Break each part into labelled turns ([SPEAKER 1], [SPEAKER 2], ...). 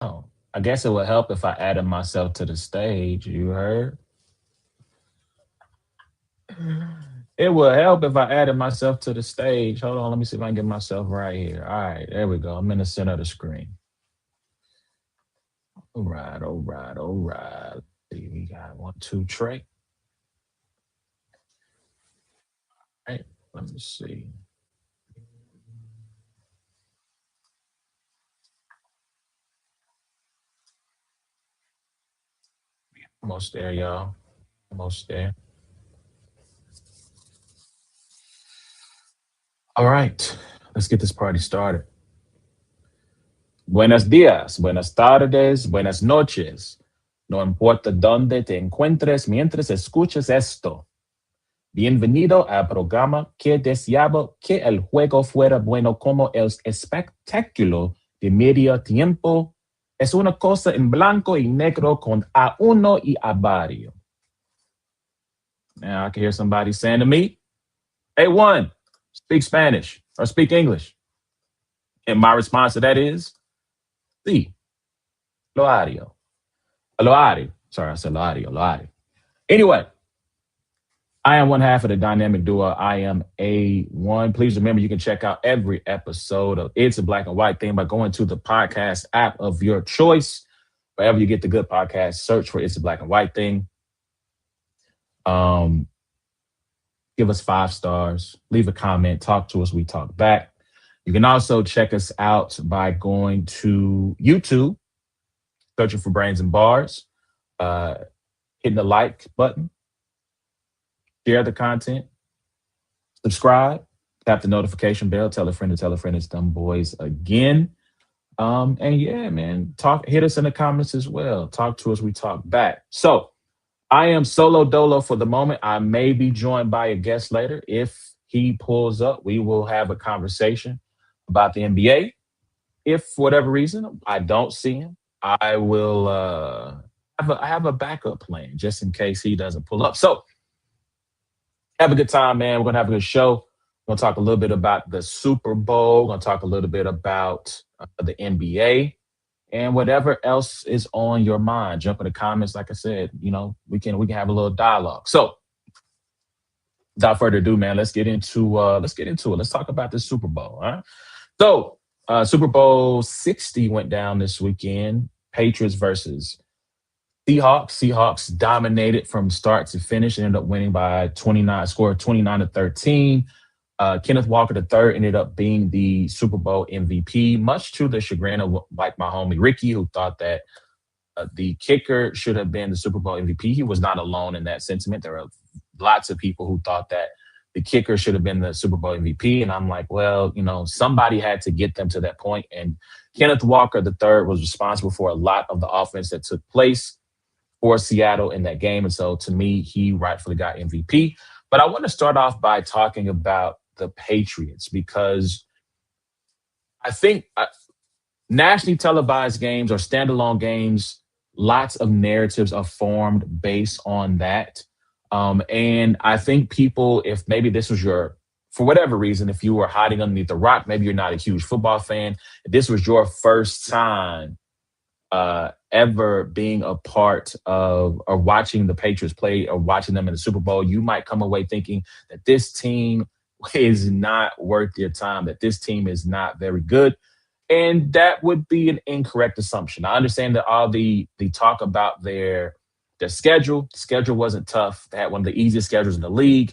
[SPEAKER 1] Oh, I guess it would help if I added myself to the stage. You heard? It would help if I added myself to the stage. Hold on, let me see if I can get myself right here. All right, there we go. I'm in the center of the screen. All right, all right, all right. Let's see, we got one, two, Trey. Right, let me see. Almost there, y'all. Almost there. All right, let's get this party started. Buenos días, buenas tardes, buenas noches. No importa dónde te encuentres mientras escuchas esto. Bienvenido al programa que deseaba que el juego fuera bueno como el espectáculo de medio tiempo. Es una cosa en blanco y negro con a uno y a varios. Now I can hear somebody saying to me, hey, one, speak Spanish or speak English. And my response to that is, sí, lo hario. Lo hario. Sorry, I said lo hario, lo hario. Anyway, I am one half of the dynamic duo. I am A1. Please remember you can check out every episode of It's a Black and White Thing by going to the podcast app of your choice. Wherever you get the good podcast, search for It's a Black and White Thing. Um, Give us 5 stars, leave a comment, talk to us, we talk back. You can also check us out by going to YouTube, searching for Brains and Bars, uh, hitting the like button, share the content, subscribe, tap the notification bell, tell a friend to tell a friend it's them boys again. And yeah, man, hit us in the comments as well. Talk to us, we talk back. So I am solo dolo for the moment. I may be joined by a guest later. If he pulls up, we will have a conversation about the NBA. If for whatever reason I don't see him, I will I have a backup plan just in case he doesn't pull up. So have a good time, man. We're gonna have a good show. We're gonna talk a little bit about the Super Bowl. We're gonna talk a little bit about the NBA and whatever else is on your mind. Jump in the comments. Like I said, we can have a little dialogue. So without further ado, man, let's get into it. Let's talk about the Super Bowl. All right. So Super Bowl 60 went down this weekend. Patriots versus Seahawks. Seahawks dominated from start to finish. Ended up winning by 29. Scored 29-13. Kenneth Walker III ended up being the Super Bowl MVP, much to the chagrin of like my homie Ricky, who thought that the kicker should have been the Super Bowl MVP. He was not alone in that sentiment. There were lots of people who thought that the kicker should have been the Super Bowl MVP. And I'm like, well, somebody had to get them to that point. And Kenneth Walker III was responsible for a lot of the offense that took place for Seattle in that game. And so to me, he rightfully got MVP. But I want to start off by talking about the Patriots because I think nationally televised games or standalone games, lots of narratives are formed based on that. And I think people, if maybe this was for whatever reason, if you were hiding underneath the rock, maybe you're not a huge football fan, if this was your first time ever being a part of or watching the Patriots play or watching them in the Super Bowl, you might come away thinking that this team is not worth your time, that this team is not very good. And that would be an incorrect assumption. I understand that all the talk about their schedule. The schedule wasn't tough. They had one of the easiest schedules in the league.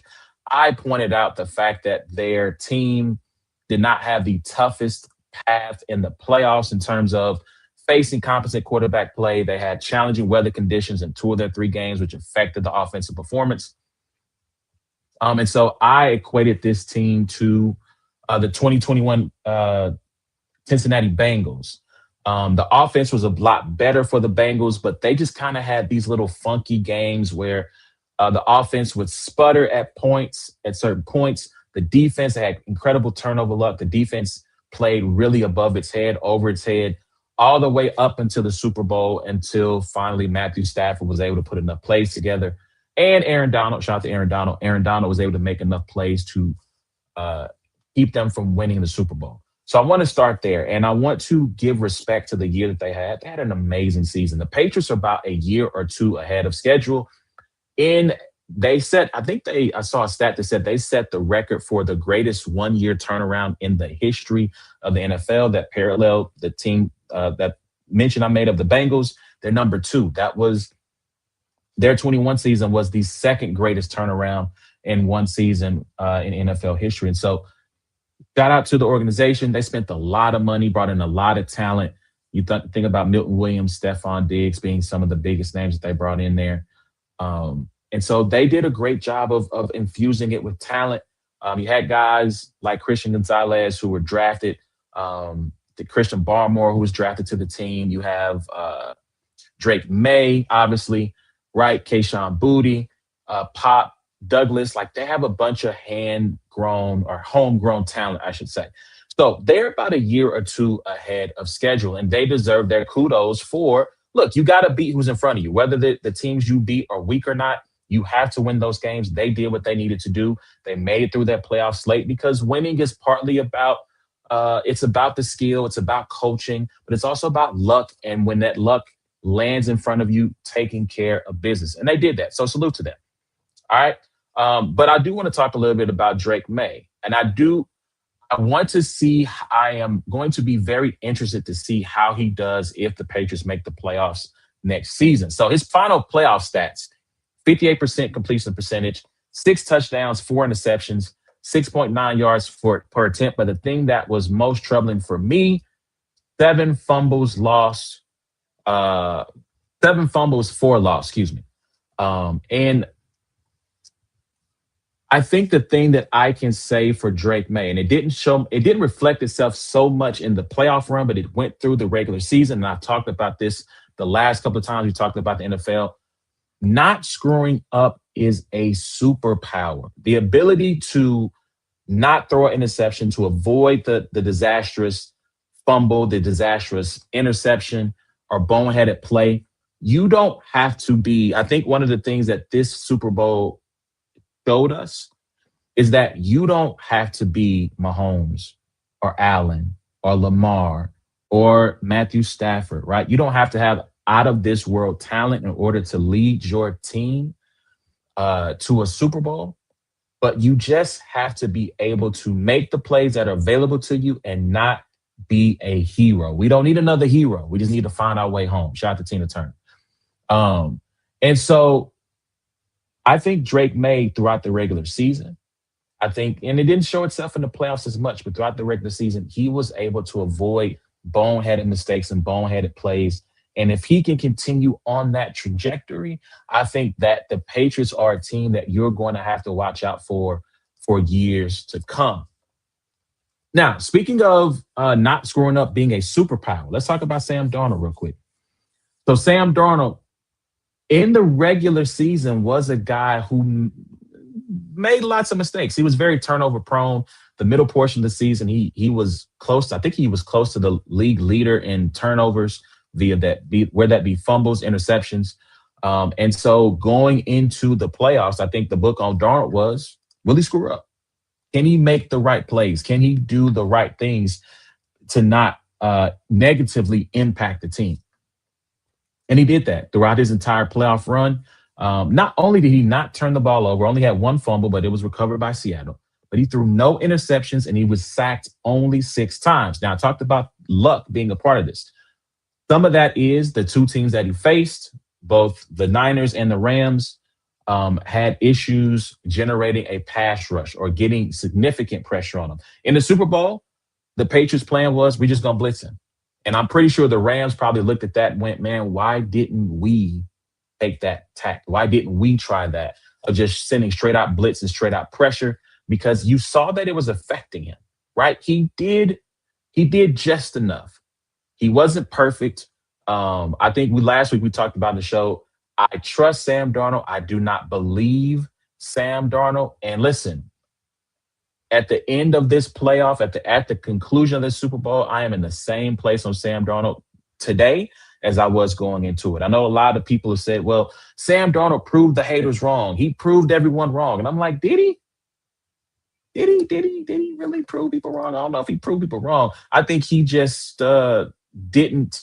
[SPEAKER 1] I pointed out the fact that their team did not have the toughest path in the playoffs in terms of facing competent quarterback play. They had challenging weather conditions in 2 of their 3 games, which affected the offensive performance. And so I equated this team to the 2021 Cincinnati Bengals. The offense was a lot better for the Bengals, but they just kind of had these little funky games where the offense would sputter at certain points. The defense had incredible turnover luck. The defense played really above its head, over its head, all the way up until the Super Bowl until finally Matthew Stafford was able to put enough plays together. And Aaron Donald, shout out to Aaron Donald. Aaron Donald was able to make enough plays to keep them from winning the Super Bowl. So I want to start there, and I want to give respect to the year that they had. They had an amazing season. The Patriots are about a year or two ahead of schedule. In they set, I think I saw a stat that said they set the record for the greatest 1 year turnaround in the history of the NFL. That paralleled the team that mention I made of the Bengals. They're number two. That was their 21 season was the second greatest turnaround in one season in NFL history. And so shout out to the organization. They spent a lot of money, brought in a lot of talent. You think about Milton Williams, Stephon Diggs being some of the biggest names that they brought in there. And so they did a great job of infusing it with talent. You had guys like Christian Gonzalez who were drafted, the Christian Barmore who was drafted to the team. You have Drake May, obviously, right? Kayshawn Booty, Pop Douglas. Like they have a bunch of hand-grown or homegrown talent, I should say. So they're about a year or two ahead of schedule, and they deserve their kudos for, look, you got to beat who's in front of you. Whether the teams you beat are weak or not, you have to win those games. They did what they needed to do. They made it through that playoff slate because winning is partly about, it's about the skill, it's about coaching, but it's also about luck. And when that luck lands in front of you, taking care of business. And they did that. So salute to them. All right. But I do want to talk a little bit about Drake May. And I want to see, I am going to be very interested to see how he does if the Patriots make the playoffs next season. So his final playoff stats, 58% completion percentage, 6 touchdowns, 4 interceptions, 6.9 yards per attempt. But the thing that was most troubling for me, 7 fumbles lost, 7 fumbles, 4 lost, excuse me. And I think the thing that I can say for Drake May, and it didn't reflect itself so much in the playoff run, but it went through the regular season. And I've talked about this the last couple of times we talked about the NFL. Not screwing up is a superpower. The ability to not throw an interception, to avoid the disastrous fumble, the disastrous interception, or boneheaded play. You don't have to be, I think one of the things that this Super Bowl showed us is that you don't have to be Mahomes or Allen or Lamar or Matthew Stafford, right? You don't have to have out of this world talent in order to lead your team to a Super Bowl, but you just have to be able to make the plays that are available to you and not be a hero. We don't need another hero. We just need to find our way home. Shout out to Tina Turner. And so I think Drake May throughout the regular season, I think, and it didn't show itself in the playoffs as much, but throughout the regular season, he was able to avoid boneheaded mistakes and boneheaded plays. And if he can continue on that trajectory, I think that the Patriots are a team that you're going to have to watch out for years to come. Now, speaking of not screwing up being a superpower, let's talk about Sam Darnold real quick. So Sam Darnold, in the regular season, was a guy who made lots of mistakes. He was very turnover prone. The middle portion of the season, he was close. I think he was close to the league leader in turnovers where that be fumbles, interceptions. And so going into the playoffs, I think the book on Darnold was, will he screw up? Can he make the right plays? Can he do the right things to not negatively impact the team? And he did that throughout his entire playoff run. Not only did he not turn the ball over, only had 1 fumble, but it was recovered by Seattle. But he threw no interceptions and he was sacked only 6 times. Now, I talked about luck being a part of this. Some of that is the 2 teams that he faced, both the Niners and the Rams, had issues generating a pass rush or getting significant pressure on them. In the Super Bowl, the Patriots' plan was, we're just going to blitz him. And I'm pretty sure the Rams probably looked at that and went, man, why didn't we take that tack? Why didn't we try that of just sending straight out blitz and straight out pressure? Because you saw that it was affecting him, right? He did just enough. He wasn't perfect. I think last week we talked about in the show, I trust Sam Darnold. I do not believe Sam Darnold. And listen, at the end of this playoff, at the conclusion of this Super Bowl, I am in the same place on Sam Darnold today as I was going into it. I know a lot of people have said, well, Sam Darnold proved the haters wrong. He proved everyone wrong. And I'm like, did he? Did he really prove people wrong? I don't know if he proved people wrong. I think he just didn't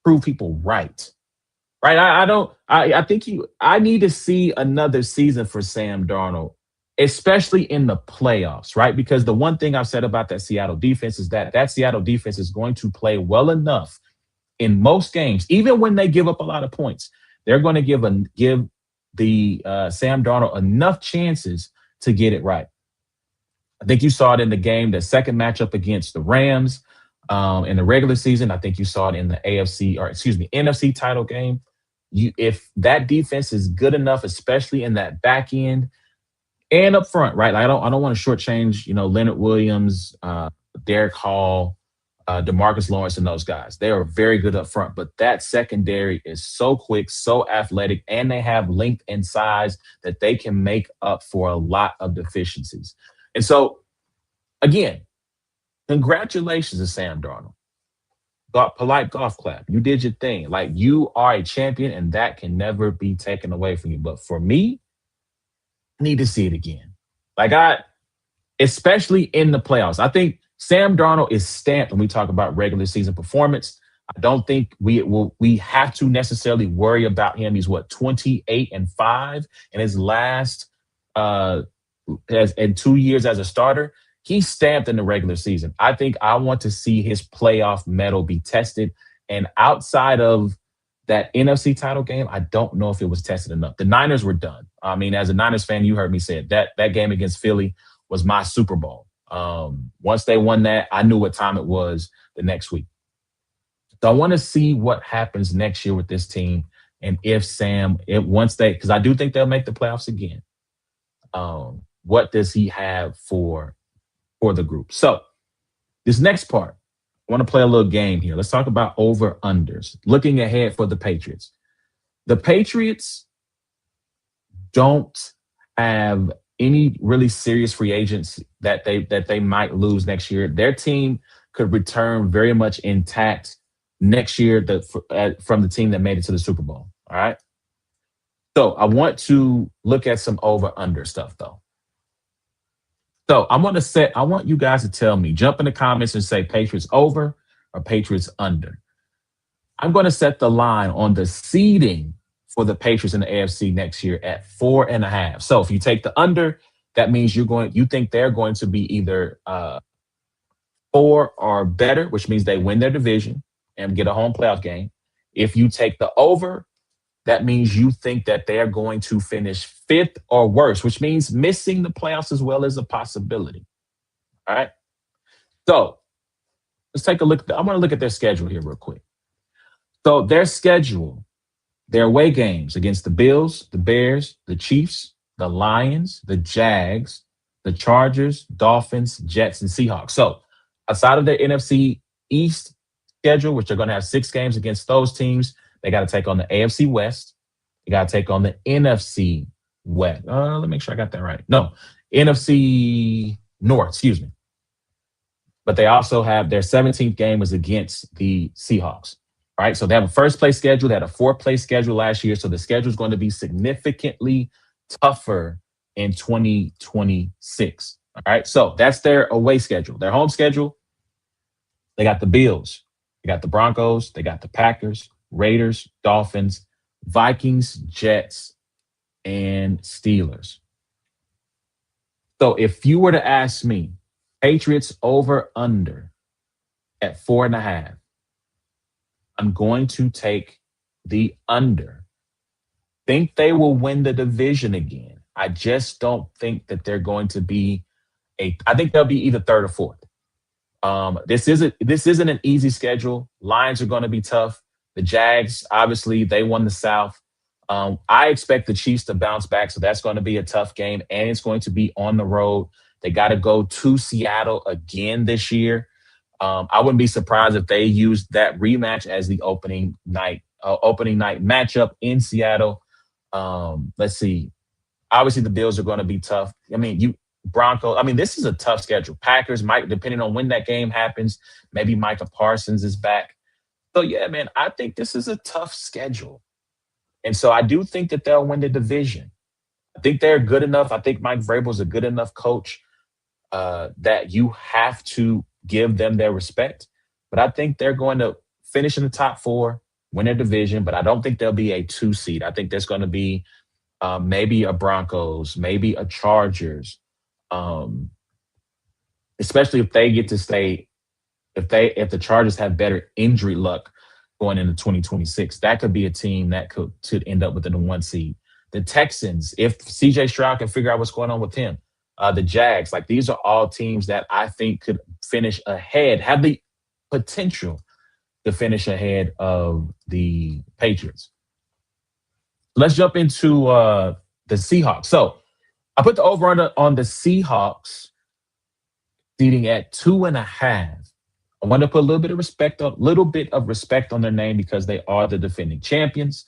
[SPEAKER 1] prove people right. Right. I don't I think I need to see another season for Sam Darnold, especially in the playoffs, right? Because the one thing I've said about that Seattle defense is that that Seattle defense is going to play well enough in most games, even when they give up a lot of points. They're going to give the Sam Darnold enough chances to get it right. I think you saw it in the game, the second matchup against the Rams in the regular season. I think you saw it in the AFC, or excuse me, NFC title game. If that defense is good enough, especially in that back end and up front, right? Like I don't want to shortchange, Leonard Williams, Derek Hall, Demarcus Lawrence, and those guys. They are very good up front, but that secondary is so quick, so athletic, and they have length and size that they can make up for a lot of deficiencies. And so, again, congratulations to Sam Darnold. Polite golf clap. You did your thing. Like, you are a champion, and that can never be taken away from you. But for me, I need to see it again. Like, especially in the playoffs. I think Sam Darnold is stamped when we talk about regular season performance. I don't think we have to necessarily worry about him. He's 28-5 in his last in 2 years as a starter. He's stamped in the regular season. I think I want to see his playoff medal be tested. And outside of that NFC title game, I don't know if it was tested enough. The Niners were done. I mean, as a Niners fan, you heard me say it. That game against Philly was my Super Bowl. Once they won that, I knew what time it was the next week. So I want to see what happens next year with this team. And because I do think they'll make the playoffs again. What does he have for the group? So this next part, I want to play a little game here. Let's talk about over-unders. Looking ahead for the Patriots. The Patriots don't have any really serious free agents that they might lose next year. Their team could return very much intact next year from the team that made it to the Super Bowl. All right. So I want to look at some over-under stuff, though. So I want you guys to tell me, jump in the comments and say Patriots over or Patriots under. I'm going to set the line on the seeding for the Patriots in the AFC next year at 4.5. So if you take the under, that means you think they're going to be either 4 or better, which means they win their division and get a home playoff game. If you take the over, that means you think that they're going to finish 5th or worse, which means missing the playoffs as well as a possibility. All right. So let's take a look. I want to look at their schedule here real quick. So their schedule, their away games against the Bills, the Bears, the Chiefs, the Lions, the Jags, the Chargers, Dolphins, Jets, and Seahawks. So outside of their NFC East schedule, which they're going to have 6 games against those teams, they got to take on the AFC West. They got to take on the NFC West. Let me make sure I got that right. No, NFC North, excuse me. But they also have their 17th game is against the Seahawks. All right, so they have a first-place schedule. They had a 4th-place schedule last year, so the schedule is going to be significantly tougher in 2026. All right, so that's their away schedule. Their home schedule, they got the Bills, they got the Broncos, they got the Packers, Raiders, Dolphins, Vikings, Jets, and Steelers. So if you were to ask me, Patriots over under at 4.5, I'm going to take the under. Think they will win the division again. I just don't think that they're going to be I think they'll be either 3rd or 4th. This isn't an easy schedule. Lions are going to be tough. The Jags, obviously, they won the South. I expect the Chiefs to bounce back, so that's going to be a tough game, and it's going to be on the road. They got to go to Seattle again this year. I wouldn't be surprised if they used that rematch as the opening night matchup in Seattle. Let's see. Obviously, the Bills are going to be tough. I mean, Broncos. I mean, this is a tough schedule. Packers might, depending on when that game happens, maybe Micah Parsons is back. So, yeah, man, I think this is a tough schedule. And so I do think that they'll win the division. I think they're good enough. I think Mike Vrabel's a good enough coach that you have to give them their respect. But I think they're going to finish in the top four, win their division. But I don't think they'll be a two seed. I think there's going to be maybe a Broncos, maybe a Chargers, um, especially if they get to stay. If the Chargers have better injury luck going into 2026, that could be a team that could end up within the one seed. The Texans, if CJ Stroud can figure out what's going on with him, the Jags, like these are all teams that I think could finish ahead, have the potential to finish ahead of the Patriots. Let's jump into the Seahawks. So I put the over under on the Seahawks seating at 2.5. I want to put a little bit of respect on their name because they are the defending champions.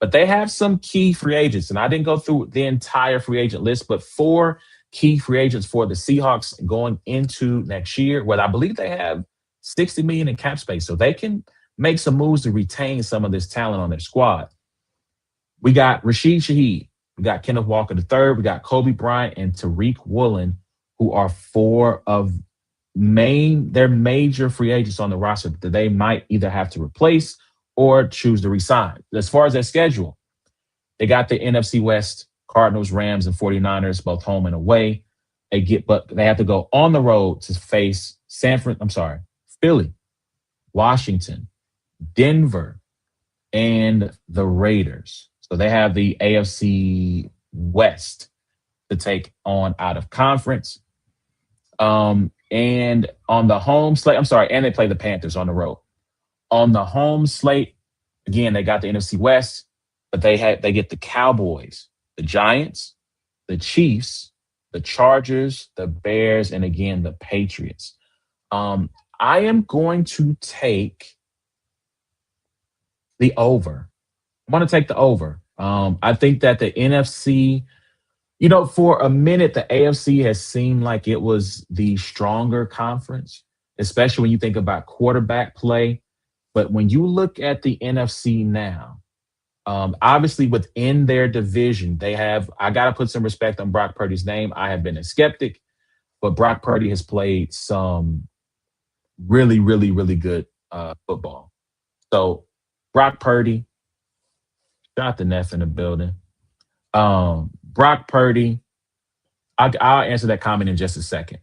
[SPEAKER 1] But they have some key free agents, and I didn't go through the entire free agent list, but four key free agents for the Seahawks going into next year, where I believe they have 60 million in cap space, so they can make some moves to retain some of this talent on their squad. We got Rashid Shaheed, we got Kenneth Walker III, we got Kobe Bryant and Tariq Woolen, who are four of they're major free agents on the roster that they might either have to replace or choose to resign. As far as their schedule, they got the NFC West, Cardinals, Rams, and 49ers, both home and away. But they have to go on the road to face Philly, Washington, Denver, and the Raiders. So they have the AFC West to take on out of conference. And on the home slate, and they play the Panthers on the road. On the home slate, again, they got the NFC West, but they get the Cowboys, the Giants, the Chiefs, the Chargers, the Bears, and again the Patriots. I am going to take the over. I want to take the over. I think that the NFC, for a minute, the AFC has seemed like it was the stronger conference, especially when you think about quarterback play. But when you look at the NFC now, obviously within their division, I got to put some respect on Brock Purdy's name. I have been a skeptic, but Brock Purdy has played some really, really, really good football. So Brock Purdy, shout out to Neff in the building. Brock Purdy, I'll answer that comment in just a second.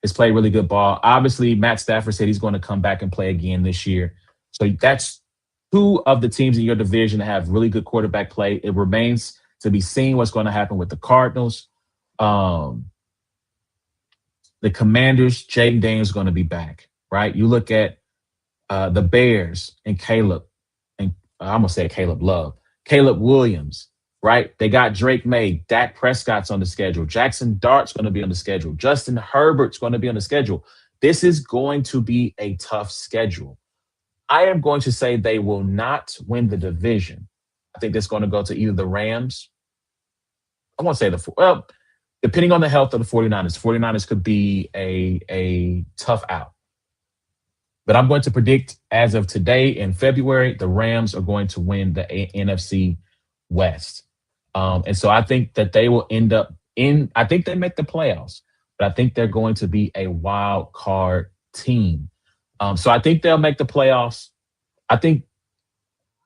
[SPEAKER 1] Has played really good ball. Obviously, Matt Stafford said he's going to come back and play again this year. So that's two of the teams in your division that have really good quarterback play. It remains to be seen what's going to happen with the Cardinals. The Commanders, Jaden Daniels is going to be back, right? You look at the Bears and Caleb, and I'm going to say Caleb Love, Caleb Williams, right? They got Drake May, Dak Prescott's on the schedule. Jackson Dart's going to be on the schedule. Justin Herbert's going to be on the schedule. This is going to be a tough schedule. I am going to say they will not win the division. I think it's going to go to either the Rams. I won't say depending on the health of the 49ers, 49ers could be a tough out. But I'm going to predict as of today in February, the Rams are going to win the NFC West. And so I think that they will end up I think they make the playoffs, but I think they're going to be a wild card team. So I think they'll make the playoffs. I think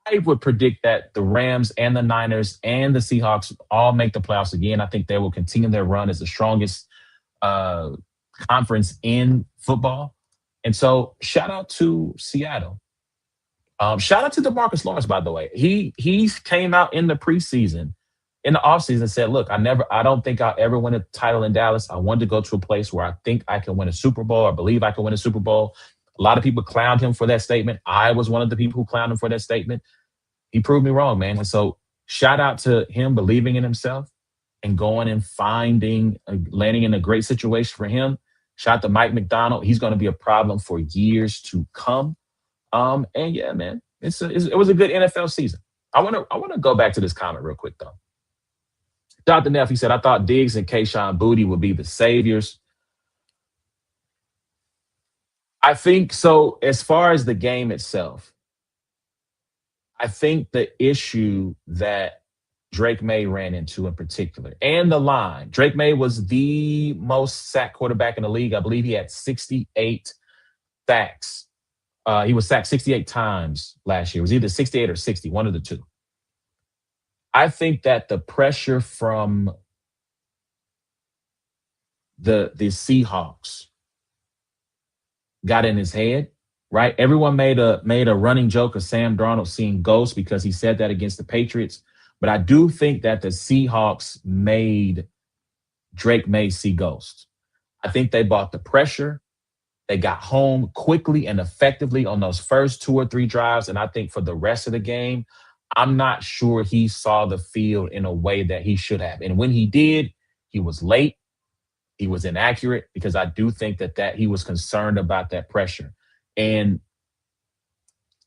[SPEAKER 1] I would predict that the Rams and the Niners and the Seahawks all make the playoffs again. I think they will continue their run as the strongest conference in football. And so shout out to Seattle. Shout out to DeMarcus Lawrence, by the way. He came out in the preseason, in the offseason, and said, look, I don't think I'll ever win a title in Dallas. I wanted to go to a place where I think I can win a Super Bowl. I believe I can win a Super Bowl. A lot of people clowned him for that statement. I was one of the people who clowned him for that statement. He proved me wrong, man. And so shout out to him believing in himself and going and landing in a great situation for him. Shout out to Mike McDonald. He's going to be a problem for years to come. And yeah, man, it was a good NFL season. I want to go back to this comment real quick, though. Dr. Neff, he said, I thought Diggs and Kayshon Boutte would be the saviors. I think so. As far as the game itself, I think the issue that Drake May ran into in particular, and the line. Drake May was the most sacked quarterback in the league. I believe he had 68 sacks. He was sacked 68 times last year. It was either 68 or 60, one of the two. I think that the pressure from the Seahawks got in his head, right? Everyone made a running joke of Sam Darnold seeing ghosts because he said that against the Patriots. But I do think that the Seahawks made Drake May see ghosts. I think they bought the pressure. They got home quickly and effectively on those first 2 or 3 drives. And I think for the rest of the game, I'm not sure he saw the field in a way that he should have. And when he did, he was late. He was inaccurate because I do think that he was concerned about that pressure. And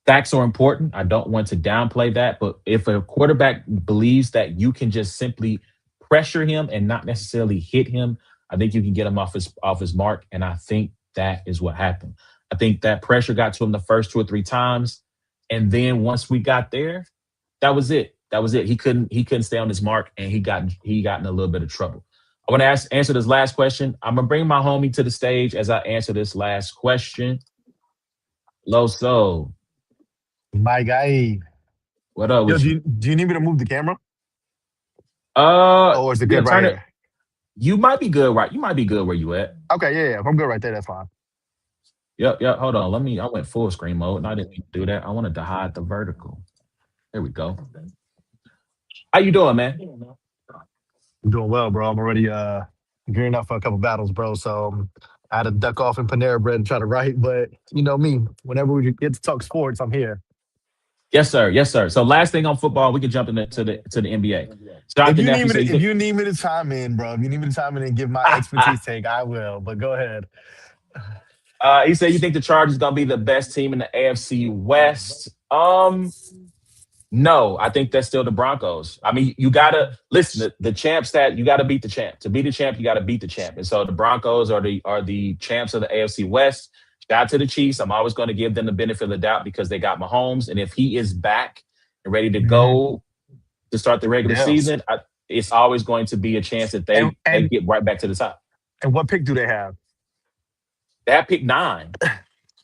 [SPEAKER 1] sacks are important. I don't want to downplay that. But if a quarterback believes that you can just simply pressure him and not necessarily hit him, I think you can get him off his mark. And I think that is what happened. I think that pressure got to him the first 2 or 3 times. And then once we got there, that was it. That was it. He couldn't stay on his mark, and he got in a little bit of trouble. I want to answer this last question. I'm gonna bring my homie to the stage as I answer this last question. Loso,
[SPEAKER 2] My guy.
[SPEAKER 1] what up
[SPEAKER 2] Yo,
[SPEAKER 1] with you?
[SPEAKER 2] do you need me to move the camera?
[SPEAKER 1] Uh,
[SPEAKER 2] Or is it
[SPEAKER 1] yeah,
[SPEAKER 2] good right
[SPEAKER 1] turn it.
[SPEAKER 2] here?
[SPEAKER 1] You might be good, right? You might be good where you at.
[SPEAKER 2] Okay, yeah, yeah. If I'm good right there, that's fine.
[SPEAKER 1] Yep, yep. Hold on. I went full screen mode, and I didn't mean to do that. I wanted to hide the vertical. There we go. How you doing, man?
[SPEAKER 2] I'm doing well, bro. I'm already gearing up for a couple battles, bro. So I had to duck off in Panera Bread and try to write, but you know me. Whenever we get to talk sports, I'm here.
[SPEAKER 1] Yes, sir. Yes, sir. So last thing on football, we can jump into the NBA.
[SPEAKER 2] If
[SPEAKER 1] Jonathan
[SPEAKER 2] you
[SPEAKER 1] Nephew
[SPEAKER 2] need me
[SPEAKER 1] said
[SPEAKER 2] to,
[SPEAKER 1] you
[SPEAKER 2] if
[SPEAKER 1] think
[SPEAKER 2] you need me to chime in, bro, if you need me to chime in and give my expertise take, I will. But go ahead.
[SPEAKER 1] he said you think the Chargers gonna be the best team in the AFC West. No, I think that's still the Broncos. I mean, you gotta listen. The champ stat, you gotta beat the champ. To be the champ, you gotta beat the champ. And so the Broncos are the champs of the AFC West. Shout out to the Chiefs. I'm always going to give them the benefit of the doubt because they got Mahomes, and if he is back and ready to
[SPEAKER 2] Mhm.
[SPEAKER 1] go to start the regular
[SPEAKER 2] Yeah.
[SPEAKER 1] season, it's always going to be a chance that
[SPEAKER 2] And
[SPEAKER 1] they
[SPEAKER 2] and
[SPEAKER 1] get right back to the top.
[SPEAKER 2] and what pick do they have?
[SPEAKER 1] They have pick 9.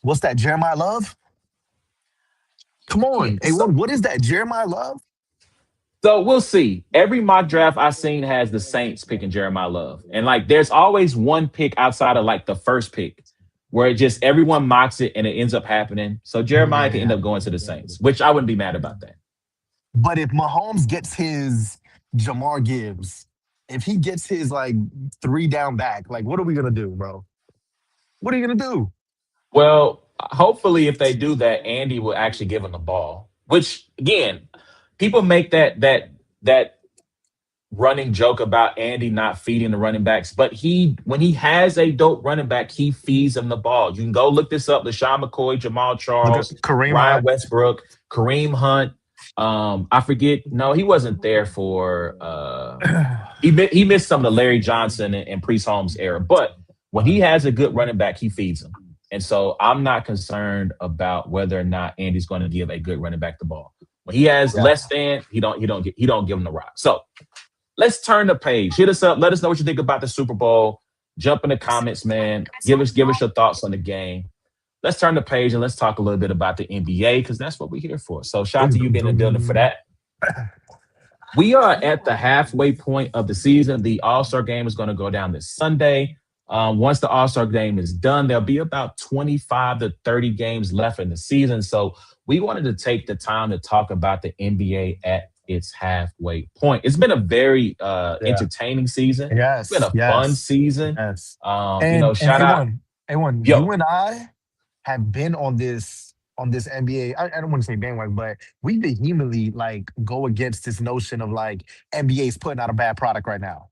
[SPEAKER 2] What's that? Jeremiah Love? Come on,
[SPEAKER 1] So,
[SPEAKER 2] A1. What is that? Jeremiah Love?
[SPEAKER 1] so we'll see. Every mock draft I've seen has the Saints picking Jeremiah Love, and like there's always one pick outside of like the first pick where it just everyone mocks it and it ends up happening. So Jeremiah can end
[SPEAKER 2] Yeah.
[SPEAKER 1] up going to the Saints, which I wouldn't be mad about that.
[SPEAKER 2] But if Mahomes gets his Jamar Gibbs, if he gets his like three down back, like what are we gonna do, bro? What are you gonna do?
[SPEAKER 1] Well, hopefully, if they do that, Andy will actually give him the ball. Which again, people make that running joke about Andy not feeding the running backs, but he when he has a dope running back, he feeds them the ball. You can go look this up: LaShawn McCoy, Jamal
[SPEAKER 2] Look at
[SPEAKER 1] Charles,
[SPEAKER 2] Kareem
[SPEAKER 1] Ryan
[SPEAKER 2] Hunt.
[SPEAKER 1] Westbrook, Kareem Hunt. I forget. No, he wasn't there for. He missed some of the Larry Johnson and Priest Holmes era, but when he has a good running back, he feeds them. And so I'm not concerned about whether or not Andy's going to give a good running back the ball. When he has
[SPEAKER 2] Yeah.
[SPEAKER 1] less than, he don't give him the rock. So let's turn the page. Hit us up. Let us know what you think about the Super Bowl. Jump in the comments, man. Give us your thoughts on the game. Let's turn the page and let's talk a little bit about the NBA because that's what we're here for. So shout out
[SPEAKER 2] Dum,
[SPEAKER 1] to you
[SPEAKER 2] dum,
[SPEAKER 1] being in the building for
[SPEAKER 2] dum.
[SPEAKER 1] that. We are at the halfway point of the season. The All Star game is going to go down this Sunday. Once the All Star game is done, there'll be about 25 to 30 games left in the season. So we wanted to take the time to talk about the NBA at its halfway point. It's been a very
[SPEAKER 2] Yeah.
[SPEAKER 1] entertaining season. It's been
[SPEAKER 2] Yes.
[SPEAKER 1] a fun
[SPEAKER 2] Yes.
[SPEAKER 1] season.
[SPEAKER 2] Yes. And
[SPEAKER 1] Shout out,
[SPEAKER 2] A1, you
[SPEAKER 1] yo,
[SPEAKER 2] and I have been on this NBA. I don't want to say bandwagon, but we vehemently like go against this notion of like NBA is putting out a bad product right now.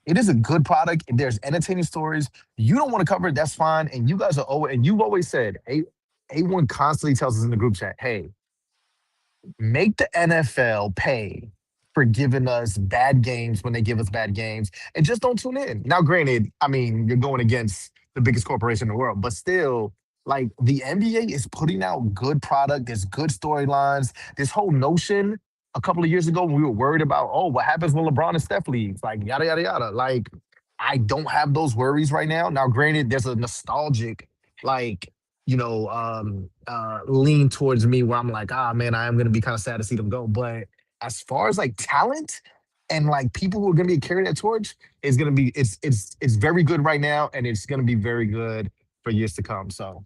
[SPEAKER 2] It is a good product. If there's entertaining stories, you don't want to cover it, that's fine. And you guys are always, and you've always said, A1 constantly tells us in the group chat, hey, make the NFL pay for giving us bad games when they give us bad games and just don't tune in. Now, granted, I mean, you're going against the biggest corporation in the world, but still, like the NBA is putting out good product, there's good storylines, this whole notion. a couple of years ago when we were worried about, oh, what happens when LeBron and Steph leaves? Like, yada, yada, yada. Like, I don't have those worries right now. Now, granted, there's a nostalgic, like, lean towards me where I'm like, ah, man, I am going to be kind of sad to see them go. But as far as like talent and like people who are going to be carrying that torch, it's going to be, it's very good right now. And it's going to be very good for years to come. So,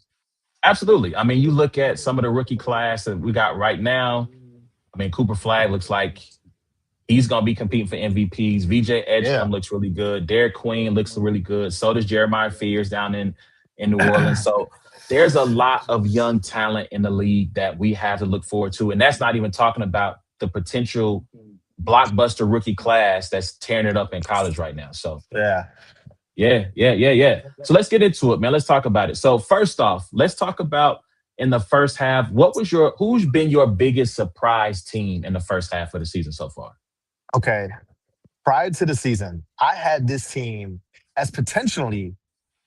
[SPEAKER 1] Absolutely. I mean, you look at some of the rookie class that we got right now. I mean, Cooper Flag looks like he's going to be competing for MVPs. VJ
[SPEAKER 2] yeah.
[SPEAKER 1] Edgecombe looks really good. Derek Queen looks really good. So does Jeremiah Fears down in New Orleans. So there's a lot of young talent in the league that we have to look forward to. And that's not even talking about the potential blockbuster rookie class that's tearing it up in college right now. So
[SPEAKER 2] Yeah.
[SPEAKER 1] yeah. So let's get into it, man. Let's talk about it. So first off, let's talk about in the first half. Who's been your biggest surprise team in the first half of the season so far?
[SPEAKER 2] Okay. Prior to the season, I had this team as potentially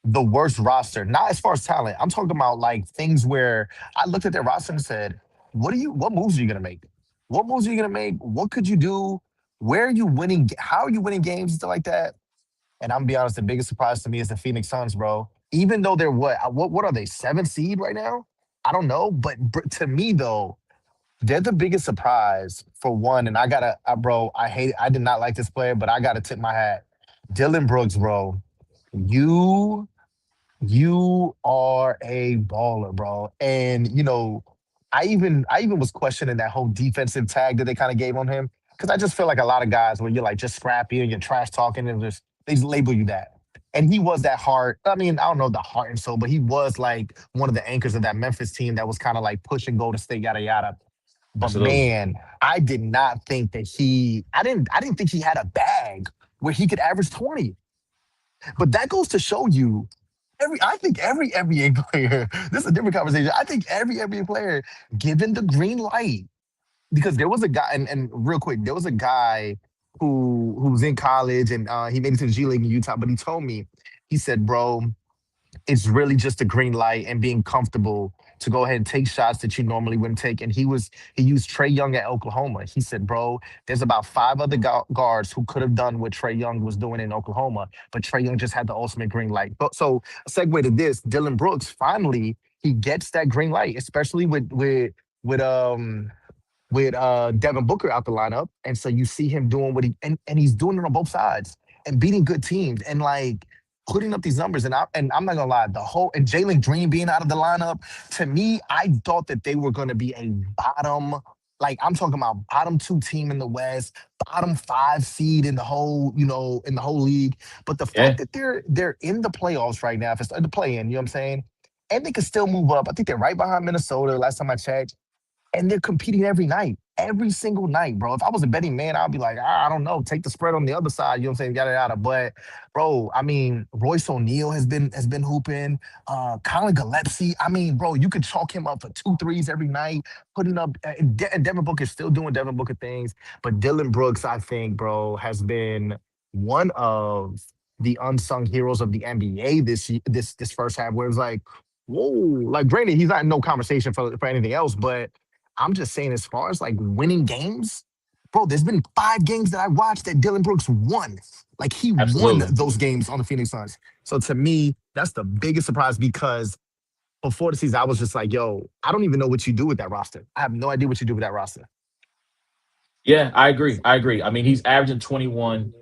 [SPEAKER 2] the worst roster, not as far as talent. I'm talking about like things where I looked at their roster and said, what moves are you gonna make? What moves are you gonna make? What could you do? Where are you winning? How are you winning games and stuff like that? And I'm gonna be honest, the biggest surprise to me is the Phoenix Suns, bro. Even though they're what are they, 7th seed right now? I don't know. But to me though, they're the biggest surprise for one. And I gotta, bro, I hate it. I did not like this player, but I gotta tip my hat. Dylan Brooks, bro. You you are a baller, bro. And I even was questioning that whole defensive tag that they kind of gave on him. Because I just feel like a lot of guys where you're like just scrappy and you're trash talking and just they just label you that. And he was that heart. I mean, I don't know the heart and soul, but he was like one of the anchors of that Memphis team that was kind of like pushing Golden State, yada yada. But
[SPEAKER 1] Absolutely.
[SPEAKER 2] man, I did not think that I didn't think he had a bag where he could average 20. But that goes to show you I think every NBA player, this is a different conversation. I think every NBA player, given the green light, because there was a guy, and real quick, there was a guy who was in college and he made it to the G League in Utah, but he told me, he said, bro, it's really just a green light and being comfortable to go ahead and take shots that you normally wouldn't take. And he used Trey Young at Oklahoma. He said, bro, there's about 5 other guards who could have done what Trey Young was doing in Oklahoma, but Trey Young just had the ultimate green light. So a segue to this, Dylan Brooks finally he gets that green light, especially with Devin Booker out the lineup. And so you see him doing what and he's doing it on both sides and beating good teams and like putting up these numbers. And I'm not gonna lie, the whole and Jalen Green being out of the lineup, to me, I thought that they were gonna be a bottom, like I'm talking about bottom 2 team in the West, bottom 5 seed in the whole, in the whole league. But the fact
[SPEAKER 1] Yeah.
[SPEAKER 2] that they're in the playoffs right now, if it's the play in, you know what I'm saying? And they can still move up. I think they're right behind Minnesota last time I checked and they're competing every night, every single night, bro. If I was a betting man, I'd be like, I don't know, take the spread on the other side. You know what I'm saying? Yada yada. But bro, I mean, Royce O'Neal has been hooping. Colin Gillespie. I mean, bro, you could chalk him up for 2 threes every night, putting up. And Devin Booker's still doing Devin Booker things. But Dylan Brooks, I think, bro, has been one of the unsung heroes of the NBA this first half, where it's like, whoa, like granted, he's not in no conversation for anything else, but I'm just saying, as far as like winning games, bro, there's been 5 games that I watched that Dylan Brooks won. Like he won
[SPEAKER 1] Absolutely.
[SPEAKER 2] those games on the Phoenix Suns. So to me, that's the biggest surprise because before the season, I was just like, yo, I don't even know what you do with that roster. I have no idea what you do with that roster.
[SPEAKER 1] Yeah, I agree. I agree. I mean, he's averaging 21.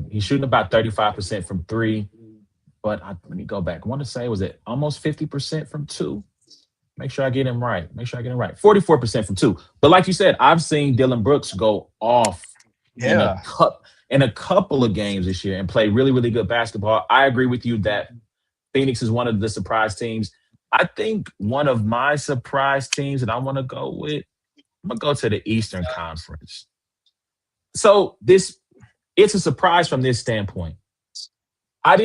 [SPEAKER 1] He's shooting about 35% from three. But let me go back. I want to say, was it almost 50% from two? Make sure I get him right. Make sure I get him right. 44% from two. But like you said, I've seen Dylan Brooks go off in a
[SPEAKER 2] Yeah.
[SPEAKER 1] cup in a couple of games this year and play really, really good basketball. I agree with you that Phoenix is one of the surprise teams. I think one of my surprise teams that I want to go with, I'm gonna go to the Eastern Conference. So this it's a surprise from this standpoint. I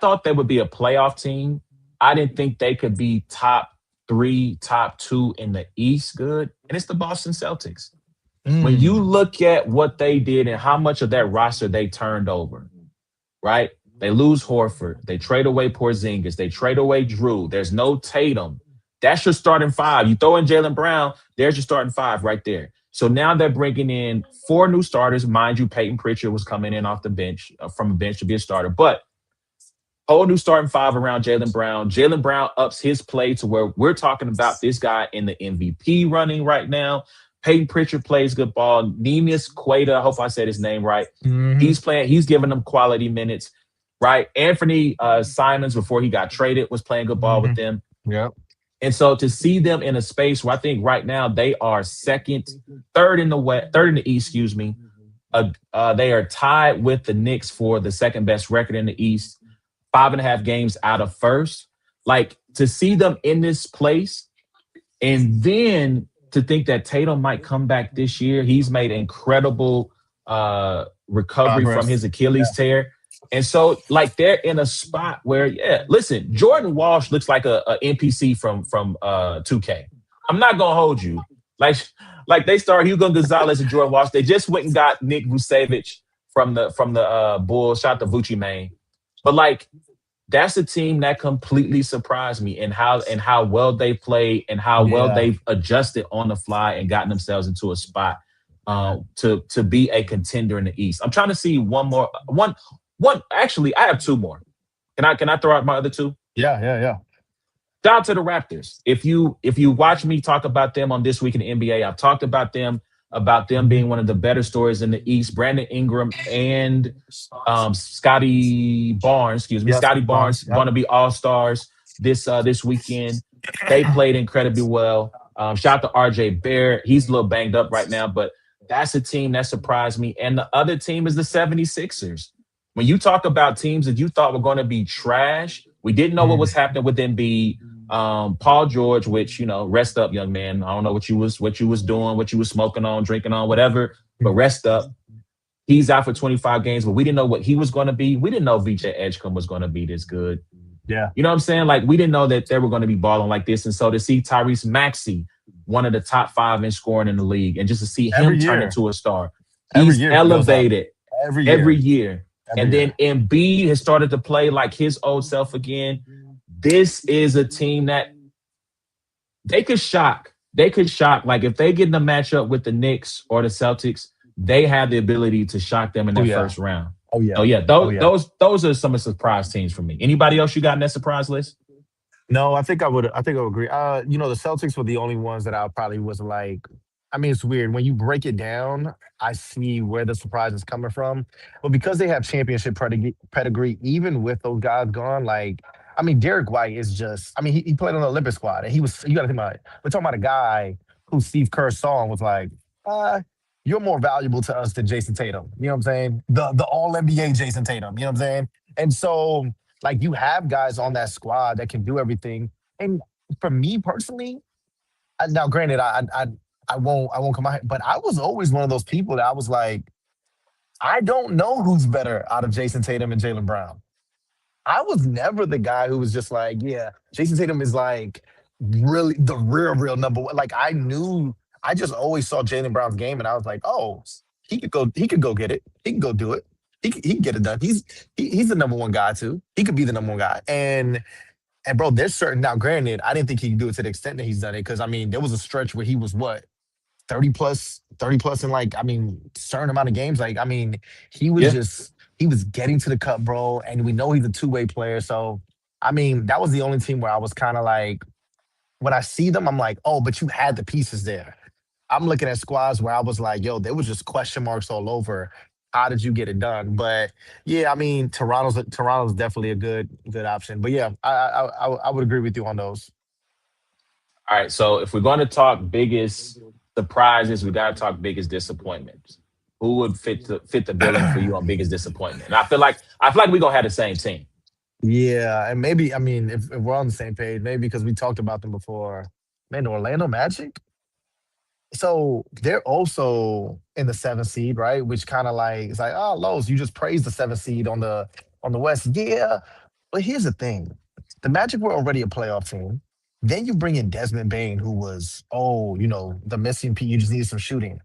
[SPEAKER 1] thought they would be a playoff team. I didn't think they could be top three, top two in the East good. And it's the Boston Celtics. When you
[SPEAKER 2] Mm.
[SPEAKER 1] look at what they did and how much of that roster they turned over, right? They lose Horford. They trade away Porzingis. They trade away Drew. There's no Tatum. That's your starting five. You throw in Jalen Brown, there's your starting five right there. So now they're bringing in four new starters. Mind you, Peyton Pritchard was coming in off the bench, from a bench to be a starter. But whole new starting five around Jalen Brown. Jalen Brown ups his play to where we're talking about this guy in the MVP running right now. Peyton Pritchard plays good ball. Neemias Queta, I hope I said his name right.
[SPEAKER 2] Hmm.
[SPEAKER 1] He's playing, he's giving them quality minutes, right? Anthony Simons, before he got traded, was playing good ball with
[SPEAKER 2] Hmm.
[SPEAKER 1] them.
[SPEAKER 2] Yep.
[SPEAKER 1] And so to see them in a space where I think right now they are second, third in the west, third in the east, excuse me. They are tied with the Knicks for the second best record in the East, 5.5 games out of first. Like to see them in this place, and then to think that Tatum might come back this year. He's made incredible recovery from his
[SPEAKER 2] Progress.
[SPEAKER 1] Achilles
[SPEAKER 2] Yeah.
[SPEAKER 1] tear. And so, like, they're in a spot where, yeah, listen, Jordan Walsh looks like a NPC from 2K. I'm not gonna hold you. Like, like they started Hugo Gonzalez and Jordan Walsh. They just went and got Nick Vucevic from the Bulls, shot the Vucci main. But like that's a team that completely surprised me and how well they played and how well
[SPEAKER 2] Yeah.
[SPEAKER 1] they've adjusted on the fly and gotten themselves into a spot to be a contender in the East. I'm trying to see one more one. Actually, I have two more. Can I throw out my other two?
[SPEAKER 2] Yeah. Yeah. Yeah.
[SPEAKER 1] Down to the Raptors. If you watch me talk about them on This Week in the NBA, I've talked about them
[SPEAKER 2] Mhm.
[SPEAKER 1] being one of the better stories in the East. Brandon Ingram and Scotty Barnes, excuse me,
[SPEAKER 2] Yes,
[SPEAKER 1] Scotty Barnes
[SPEAKER 2] Barnes. Yep.
[SPEAKER 1] going to be all stars this weekend. They played incredibly well. Shout out to RJ Barrett. He's a little banged up right now, but that's a team that surprised me. And the other team is the 76ers. When you talk about teams that you thought were going to be trash, we didn't know what
[SPEAKER 2] Mm.
[SPEAKER 1] was happening with Embiid. Paul George, which rest up, young man. I don't know what you was doing, what you was smoking on, drinking on, whatever, but rest up. He's out for 25 games, but we didn't know what he was going to be. We didn't know VJ Edgecombe was going to be this good.
[SPEAKER 2] Yeah.
[SPEAKER 1] You know what I'm saying? Like we didn't know that they were going to be balling like this. And so to see Tyrese Maxey, one of the top five in scoring in the league, and just to see him
[SPEAKER 2] Every
[SPEAKER 1] turn
[SPEAKER 2] year.
[SPEAKER 1] into a star,
[SPEAKER 2] Every
[SPEAKER 1] he's
[SPEAKER 2] year he goes up.
[SPEAKER 1] elevated
[SPEAKER 2] Every
[SPEAKER 1] every
[SPEAKER 2] year.
[SPEAKER 1] year.
[SPEAKER 2] Every
[SPEAKER 1] And then
[SPEAKER 2] year.
[SPEAKER 1] Embiid has started to play like his old self again. This is a team that they could shock. They could shock. Like if they get in a matchup with the Knicks or the Celtics, they have the ability to shock them in
[SPEAKER 2] Oh
[SPEAKER 1] that
[SPEAKER 2] yeah.
[SPEAKER 1] first round.
[SPEAKER 2] Oh
[SPEAKER 1] So
[SPEAKER 2] yeah.
[SPEAKER 1] yeah,
[SPEAKER 2] Oh
[SPEAKER 1] those
[SPEAKER 2] yeah.
[SPEAKER 1] those those are some of the surprise teams for me. Anybody else you got in that surprise list?
[SPEAKER 2] No, I think I would. I think I would agree. The Celtics were the only ones that I probably was like. I mean, it's weird when you break it down. I see where the surprise is coming from, but because they have championship pedigree, even with those guys gone, like I mean, Derek White is just. I mean, he played on the Olympic squad, and he was. You got to think about it. We're talking about a guy who Steve Kerr saw and was like, uh, "You're more valuable to us than Jason Tatum." You know what I'm saying? The All NBA Jason Tatum. You know what I'm saying? And so like you have guys on that squad that can do everything. And for me personally, now granted, I won't come out, but I was always one of those people that I was like, I don't know who's better out of Jason Tatum and Jalen Brown. I was never the guy who was just like, yeah, Jason Tatum is like really the real number one. Like I knew, I just always saw Jalen Brown's game, and I was like, oh, he could go get it, he can go do it, he can get it done. He's the number one guy too. He could be the number one guy, and bro, there's certain now. Granted, I didn't think he could do it to the extent that he's done it because I mean, there was a stretch where he was what 30 plus in like I mean, certain amount of games. Like I mean,
[SPEAKER 1] Yeah.
[SPEAKER 2] he was getting to the cup, bro, and we know he's a two-way player. So I mean, that was the only team where I was kind of like, when I see them, I'm like, oh, but you had the pieces there. I'm looking at squads where I was like, yo, there was just question marks all over. How did you get it done? But yeah, I mean, Toronto's definitely a good option. But yeah, I would agree with you on those.
[SPEAKER 1] All right. So if we're going to talk biggest surprises, we got to talk biggest disappointments. Who would fit the billing for you on biggest disappointment? And I feel like we're gonna have the same team.
[SPEAKER 2] Yeah, and maybe I mean if we're on the same page, maybe because we talked about them before. Man, the Orlando Magic. So they're also in the seventh seed, right? Which kind of like it's like, oh, Lowe's, you just praised the seventh seed on the West. Yeah, but here's the thing: the Magic were already a playoff team. Then you bring in Desmond Bain, who was, oh, the missing piece. You just needed some shooting.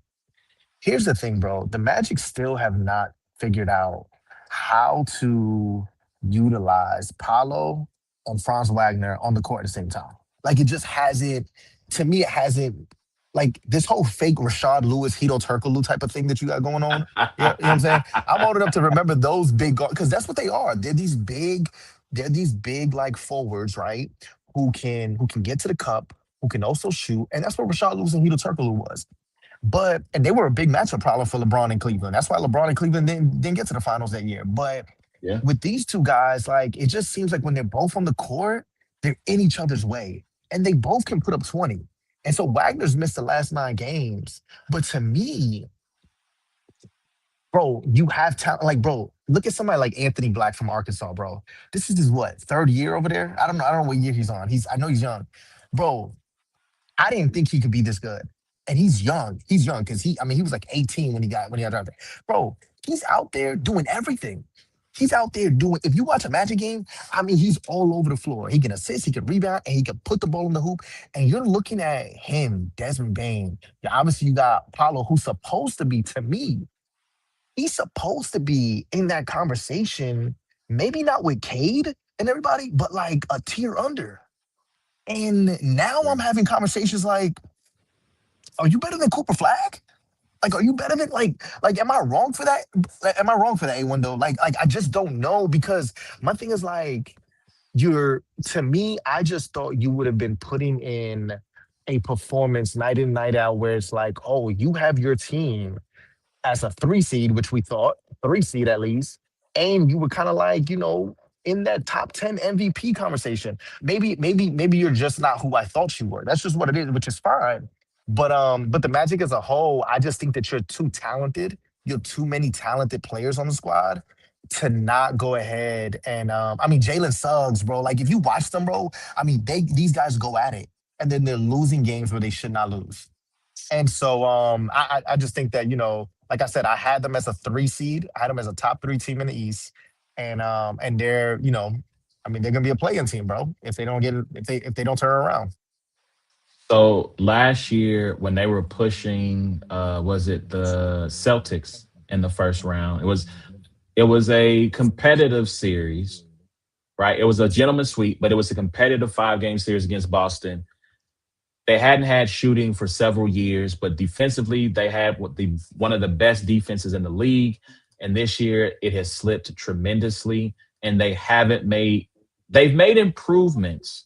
[SPEAKER 2] Here's the thing, bro. The Magic still have not figured out how to utilize Paolo and Franz Wagner on the court at the same time. Like it just hasn't. To me, it hasn't. Like this whole fake Rashad Lewis, Hito Turkoglu type of thing that you got going on. Yeah, you know what I'm saying? I'm old enough to remember those big guards because that's what they are. They're these big like forwards, right? Who can get to the cup, who can also shoot, and that's what Rashad Lewis and Hito Turkoglu was. And they were a big matchup problem for LeBron and Cleveland. That's why LeBron and Cleveland didn't get to the finals that year. But
[SPEAKER 1] Yeah.
[SPEAKER 2] with these two guys, like it just seems like when they're both on the court, they're in each other's way. And they both can put up 20. And so Wagner's missed the last 9 games. But to me, bro, you have talent. Like, bro, look at somebody like Anthony Black from Arkansas, bro. This is his what, third year over there? I don't know. I don't know what year he's on. I know he's young. Bro, I didn't think he could be this good. And he's young. He's young because he was like 18 when he got drafted. Bro, he's out there doing everything. He's out there doing. If you watch a Magic game, he's all over the floor. He can assist, he can rebound, and he can put the ball in the hoop. And you're looking at him, Desmond Bain. Yeah, obviously, you got Paulo, who's supposed to be, to me, he's supposed to be in that conversation. Maybe not with Cade and everybody, but like a tier under. And now
[SPEAKER 1] Yeah.
[SPEAKER 2] I'm having conversations like, are you better than Cooper Flag? Like, are you better than am I wrong for that? Like, am I wrong for that A1 though? Like I just don't know because my thing is like you're to me, I just thought you would have been putting in a performance night in, night out where it's like, oh, you have your team as a 3 seed, which we thought, 3 seed at least, and you were kind of like, in that top 10 MVP conversation. Maybe you're just not who I thought you were. That's just what it is, which is fine. But the Magic as a whole, I just think that you're too talented. You're too many talented players on the squad to not go ahead and Jalen Suggs, bro. Like if you watch them, bro, these guys go at it, and then they're losing games where they should not lose. And so I just think that, like I said, I had them as a 3 seed. I had them as a top 3 team in the East. And they're, they're gonna be a playing team, bro, if they don't get if they don't turn around.
[SPEAKER 1] So last year when they were pushing, was it the Celtics in the first round? It was a competitive series, right? It was a gentleman's sweep, but it was a competitive 5 game series against Boston. They hadn't had shooting for several years, but defensively they had one of the best defenses in the league. And this year it has slipped tremendously, and they've made improvements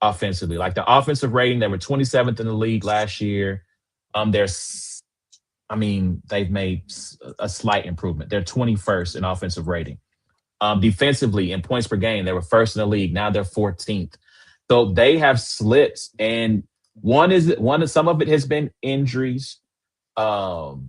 [SPEAKER 1] offensively. Like the offensive rating, they were 27th in the league last year. There's they've made a slight improvement. They're 21st in offensive rating. Defensively, in points per game, they were first in the league. Now they're 14th. So they have slipped, and some of it has been injuries. Um,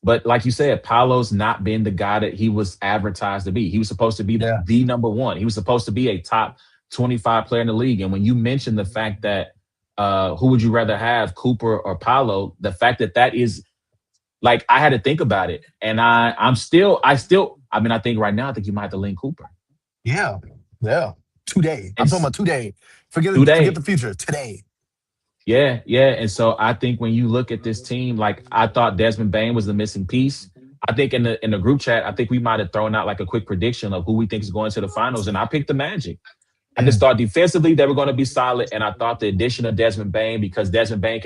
[SPEAKER 1] but like you said, Paolo's not been the guy that he was advertised to be. He was supposed to be
[SPEAKER 2] Yeah.
[SPEAKER 1] the number one. He was supposed to be a top 25 player in the league. And when you mentioned the fact that who would you rather have, Cooper or Paolo, the fact that is like I had to think about it. And I think right now I think you might have to lean Cooper.
[SPEAKER 2] Yeah. Yeah. Today. I'm talking
[SPEAKER 1] It's
[SPEAKER 2] about today. Forget
[SPEAKER 1] today.
[SPEAKER 2] the future. Today.
[SPEAKER 1] Yeah, yeah. And so I think when you look at this team, like I thought Desmond Bain was the missing piece. I think in the group chat, I think we might have thrown out like a quick prediction of who we think is going to the finals. And I picked the Magic. I just
[SPEAKER 2] Mm.
[SPEAKER 1] thought defensively they were going to be solid. And I thought the addition of Desmond Bain, because Desmond Bain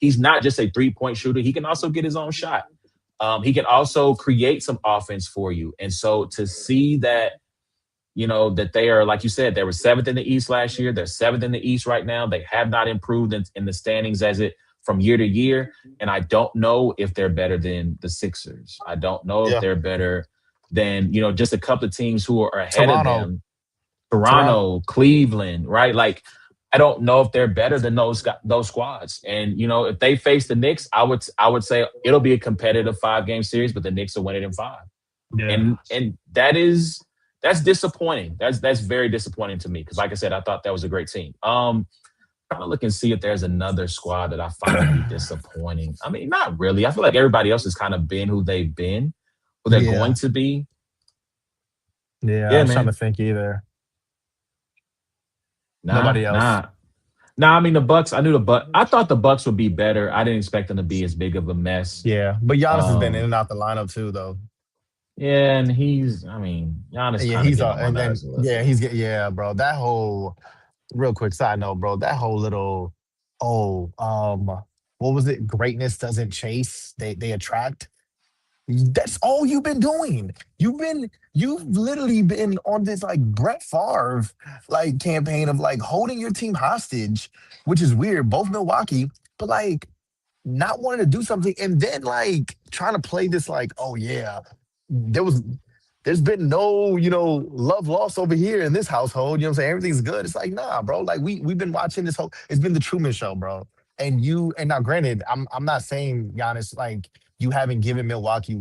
[SPEAKER 1] he's not just a 3-point shooter, he can also get his own shot. He can also create some offense for you. And so to see that, that they are, like you said, they were seventh in the East last year. They're seventh in the East right now. They have not improved in the standings from year to year. And I don't know if they're better than the Sixers. I don't know if
[SPEAKER 2] Yeah.
[SPEAKER 1] they're better than, just a couple of teams who are ahead of
[SPEAKER 2] Toronto.
[SPEAKER 1] them.
[SPEAKER 2] Toronto.
[SPEAKER 1] Toronto, Cleveland, right? Like, I don't know if they're better than those squads. And if they face the Knicks, I would say it'll be a competitive 5 game series, but the Knicks will win it in 5.
[SPEAKER 2] Yeah.
[SPEAKER 1] And that's disappointing. That's very disappointing to me because, like I said, I thought that was a great team. Trying to look and see if there's another squad that I find to be disappointing. I mean, not really. I feel like everybody else has kind of been who they've been, who they're going
[SPEAKER 2] Yeah.
[SPEAKER 1] to be.
[SPEAKER 2] Yeah. I
[SPEAKER 1] Yeah,
[SPEAKER 2] was trying to
[SPEAKER 1] man.
[SPEAKER 2] think either.
[SPEAKER 1] Nah,
[SPEAKER 2] Nobody else.
[SPEAKER 1] nah. Nah, I mean the Bucks. I knew the Bucks. I thought the Bucks would be better. I didn't expect them to be as big of a mess.
[SPEAKER 2] Yeah. But Giannis has been in
[SPEAKER 1] Um,
[SPEAKER 2] and out the lineup too, though.
[SPEAKER 1] yeah, and Giannis
[SPEAKER 2] Yeah,
[SPEAKER 1] kind of
[SPEAKER 2] he's
[SPEAKER 1] getting on my
[SPEAKER 2] and then
[SPEAKER 1] nerves a little
[SPEAKER 2] yeah,
[SPEAKER 1] bit.
[SPEAKER 2] yeah, bro. That whole real quick side note, bro. That whole little, oh, what was it? Greatness doesn't chase; they attract. That's all you've been doing. You've literally been on this like Brett Favre like campaign of like holding your team hostage, which is weird. Both Milwaukee, but like not wanting to do something and then like trying to play this like, oh yeah, there was there's been no, love lost over here in this household. You know what I'm saying? Everything's good. It's like, nah, bro. Like we've been watching this whole it's been the Truman Show, bro. And now granted, I'm not saying Giannis, like you haven't given Milwaukee,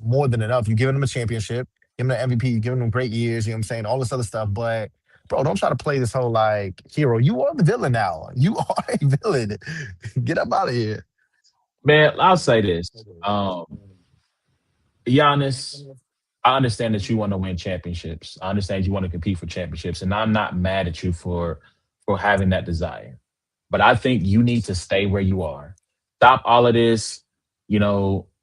[SPEAKER 2] more than enough. You've given them a championship, given them an MVP, you've given them great years, you know what I'm saying? All this other stuff. But bro, don't try to play this whole like hero. You are the villain now. You are a villain. Get up out of here.
[SPEAKER 1] Man, I'll say this. Giannis, I understand that you want to win championships. I understand you want to compete for championships, and I'm not mad at you for having that desire. But I think you need to stay where you are. Stop all of this.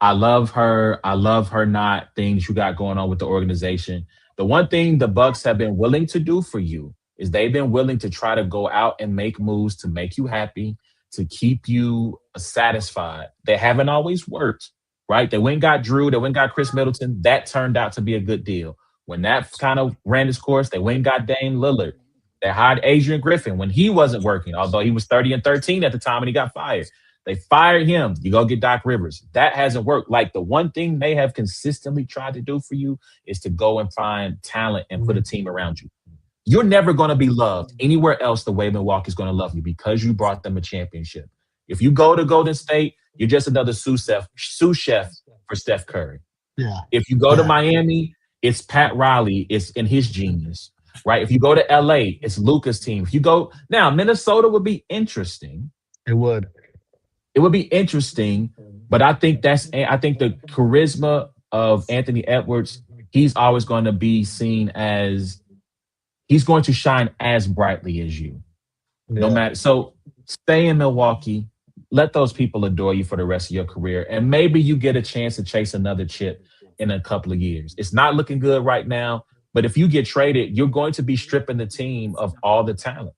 [SPEAKER 1] I love her. I love her not things you got going on with the organization. The one thing the Bucks have been willing to do for you is they've been willing to try to go out and make moves to make you happy, to keep you satisfied. They haven't always worked, right? They went and got Drew, they went and got Chris Middleton. That turned out to be a good deal. When that kind of ran its course, they went and got Dame Lillard. They hired Adrian Griffin when he wasn't working, although he was 30 and 13 at the time and he got fired. They fired him. You go get Doc Rivers. That hasn't worked. Like the one thing they have consistently tried to do for you is to go and find talent and put a team around you. You're never going to be loved anywhere else the way Milwaukee's going to love you because you brought them a championship. If you go to Golden State, you're just another sous chef for Steph Curry.
[SPEAKER 2] Yeah.
[SPEAKER 1] If you go to
[SPEAKER 2] Yeah.
[SPEAKER 1] Miami, it's Pat Riley. It's in his genius, right? If you go to LA, it's Luca's team. If you go now, Minnesota would be interesting.
[SPEAKER 2] It would.
[SPEAKER 1] It would be interesting, but I think the charisma of Anthony Edwards, he's always going to be seen as he's going to shine as brightly as you. No
[SPEAKER 2] Yeah.
[SPEAKER 1] matter so stay in Milwaukee, let those people adore you for the rest of your career, and maybe you get a chance to chase another chip in a couple of years. It's not looking good right now, but if you get traded, you're going to be stripping the team of all the talent.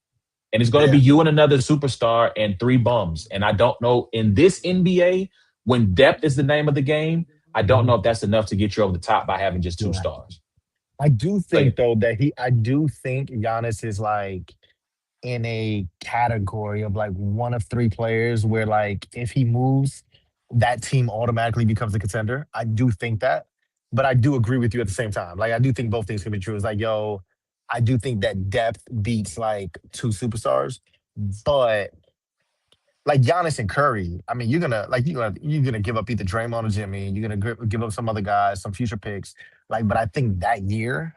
[SPEAKER 1] And it's going to be
[SPEAKER 2] Yeah.
[SPEAKER 1] you and another superstar and three bums. And I don't know in this NBA, when depth is the name of the game, I don't know
[SPEAKER 2] Mhm.
[SPEAKER 1] if that's enough to get you over the top by having just two
[SPEAKER 2] Yeah.
[SPEAKER 1] stars.
[SPEAKER 2] I do
[SPEAKER 1] So yeah,
[SPEAKER 2] think though that I do think Giannis is like in a category of like one of three players where like if he moves, that team automatically becomes a contender. I do think that, but I do agree with you at the same time. Like I do think both things can be true. It's like, yo, I do think that depth beats like two superstars, but like Giannis and Curry, I mean, you're gonna give up either Draymond or Jimmy. You're gonna give up some other guys, some future picks. Like, but I think that year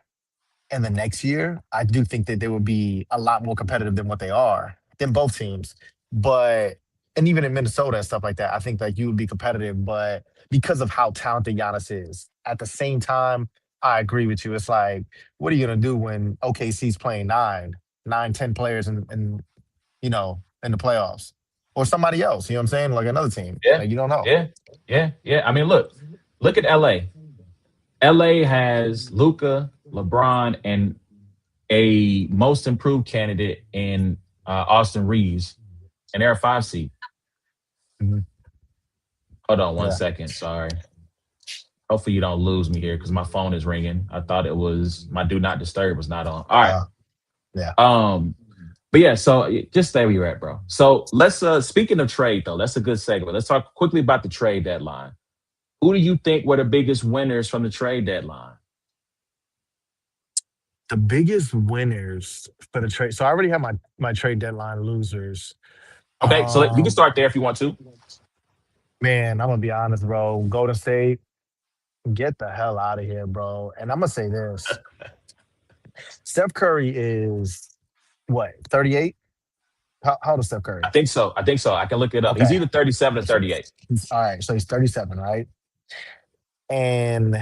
[SPEAKER 2] and the next year, I do think that they will be a lot more competitive than what they are than both teams. But and even in Minnesota and stuff like that, I think like you would be competitive, but because of how talented Giannis is, at the same time, I agree with you. It's like, what are you gonna do when OKC's playing 10 players in the playoffs? Or somebody else, you know what I'm saying? Like another team.
[SPEAKER 1] yeah,
[SPEAKER 2] Like you don't know.
[SPEAKER 1] yeah, yeah. I mean, look at LA. LA has Luca, LeBron, and a most improved candidate in Austin Reeves, and they're a five seed.
[SPEAKER 2] Mhm.
[SPEAKER 1] Hold on one
[SPEAKER 2] Yeah.
[SPEAKER 1] second. Sorry. Hopefully you don't lose me here because my phone is ringing. I thought it was my do not disturb was not on. All right.
[SPEAKER 2] Uh, yeah.
[SPEAKER 1] Um, but yeah, so just stay where you're at, bro. So let's speaking of trade though, that's a good segue. Let's talk quickly about the trade deadline. Who do you think were the biggest winners from the trade deadline?
[SPEAKER 2] The biggest winners for the trade. So I already have my trade deadline losers.
[SPEAKER 1] Okay, so you can
[SPEAKER 2] Um,
[SPEAKER 1] start there if you want to.
[SPEAKER 2] man, I'm gonna be honest, bro. Golden State, get the hell out of here, bro. And I'm gonna say this: Steph Curry is what 38. How old is Steph Curry?
[SPEAKER 1] I think so. I think so. I can look it up. He's
[SPEAKER 2] Okay,
[SPEAKER 1] either 37 or 38.
[SPEAKER 2] all right. So he's 37, right? And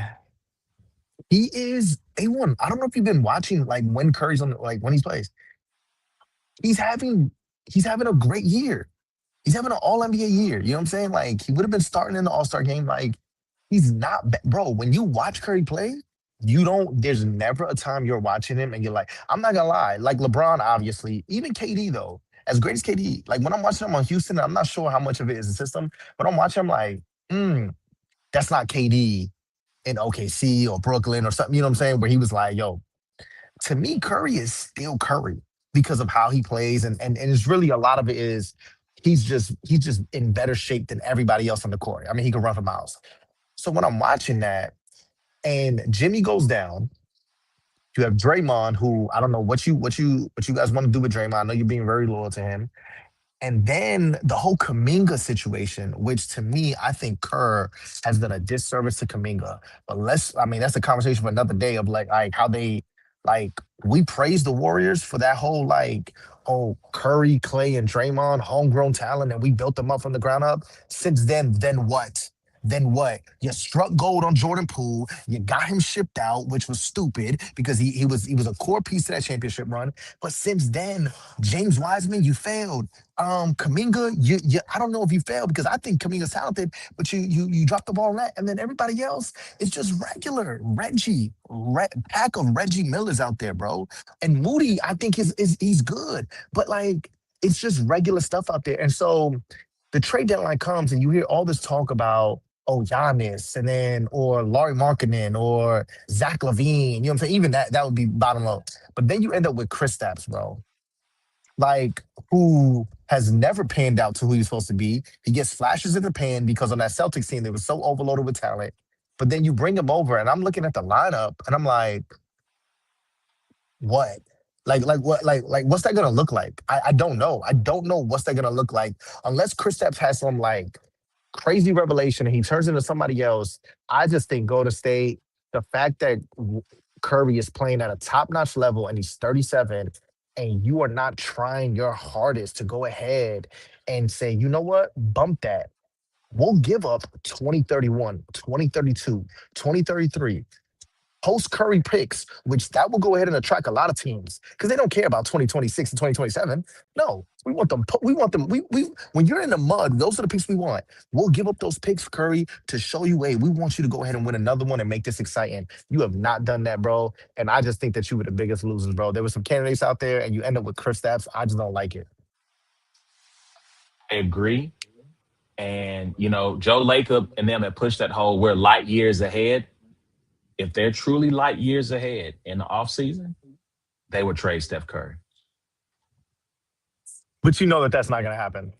[SPEAKER 2] he is A1. I don't know if you've been watching like when Curry's on, like when he plays. He's having he's having a great year. He's having an all NBA year. You know what I'm saying? Like he would have been starting in the All Star game. Like he's not bro. When you watch Curry play, you don't. There's never a time you're watching him and you're like, I'm not gonna lie. Like LeBron, obviously, even KD though, as great as KD, like when I'm watching him on Houston, I'm not sure how much of it is the system, but I'm watching him like, that's not KD in OKC or Brooklyn or something. You know what I'm saying? Where he was like, yo, to me, Curry is still Curry because of how he plays, and it's really a lot of it is he's just in better shape than everybody else on the court. I mean, he can run for miles. So when I'm watching that and Jimmy goes down, you have Draymond, who I don't know what you guys want to do with Draymond. I know you're being very loyal to him. And then the whole Kaminga situation, which to me, I think Kerr has done a disservice to Kaminga. But I mean, that's a conversation for another day of like how they, like, we praise the Warriors for that whole, like, oh, Curry, Clay, and Draymond, homegrown talent, and we built them up from the ground up. Since then what? Then what? You struck gold on Jordan Poole. You got him shipped out, which was stupid because he was a core piece to that championship run. But since then, James Wiseman, you failed. Kaminga, you I don't know if you failed because I think Kaminga's talented, but you dropped the ball on that, and then everybody else is just regular pack of Reggie Millers out there, bro. And Moody, I think is he's good, but like it's just regular stuff out there. And so the trade deadline comes, and you hear all this talk about, oh, Giannis, and then or Laurie Markkinen or Zach Levine. You know what I'm saying? Even that would be bottom low. But then you end up with Chris Stapps, bro, like, who has never panned out to who he's supposed to be. He gets flashes in the pan because on that Celtics team, they were so overloaded with talent. But then you bring him over, and I'm looking at the lineup, and I'm like, what? Like what? Like what's that gonna look like? I don't know. I don't know what's that gonna look like unless Chris Stapps has some like crazy revelation and he turns into somebody else. I just think Golden State, the fact that Curry is playing at a top notch level and he's 37, and you are not trying your hardest to go ahead and say, you know what, bump that. We'll give up 2031, 2032, 2033 post Curry picks, which that will go ahead and attract a lot of teams because they don't care about 2026 and 2027. No, we want them. We want them. We when you're in the mud, those are the picks we want. We'll give up those picks, Curry, to show you, hey, we want you to go ahead and win another one and make this exciting. You have not done that, bro. And I just think that you were the biggest losers, bro. There were some candidates out there, and you end up with Chris Stapps. I just don't like it.
[SPEAKER 1] I agree. And Joe Lacob and them have pushed that whole we're light years ahead. If they're truly light years ahead in the offseason, they would trade Steph Curry.
[SPEAKER 2] But you know that that's not going to happen.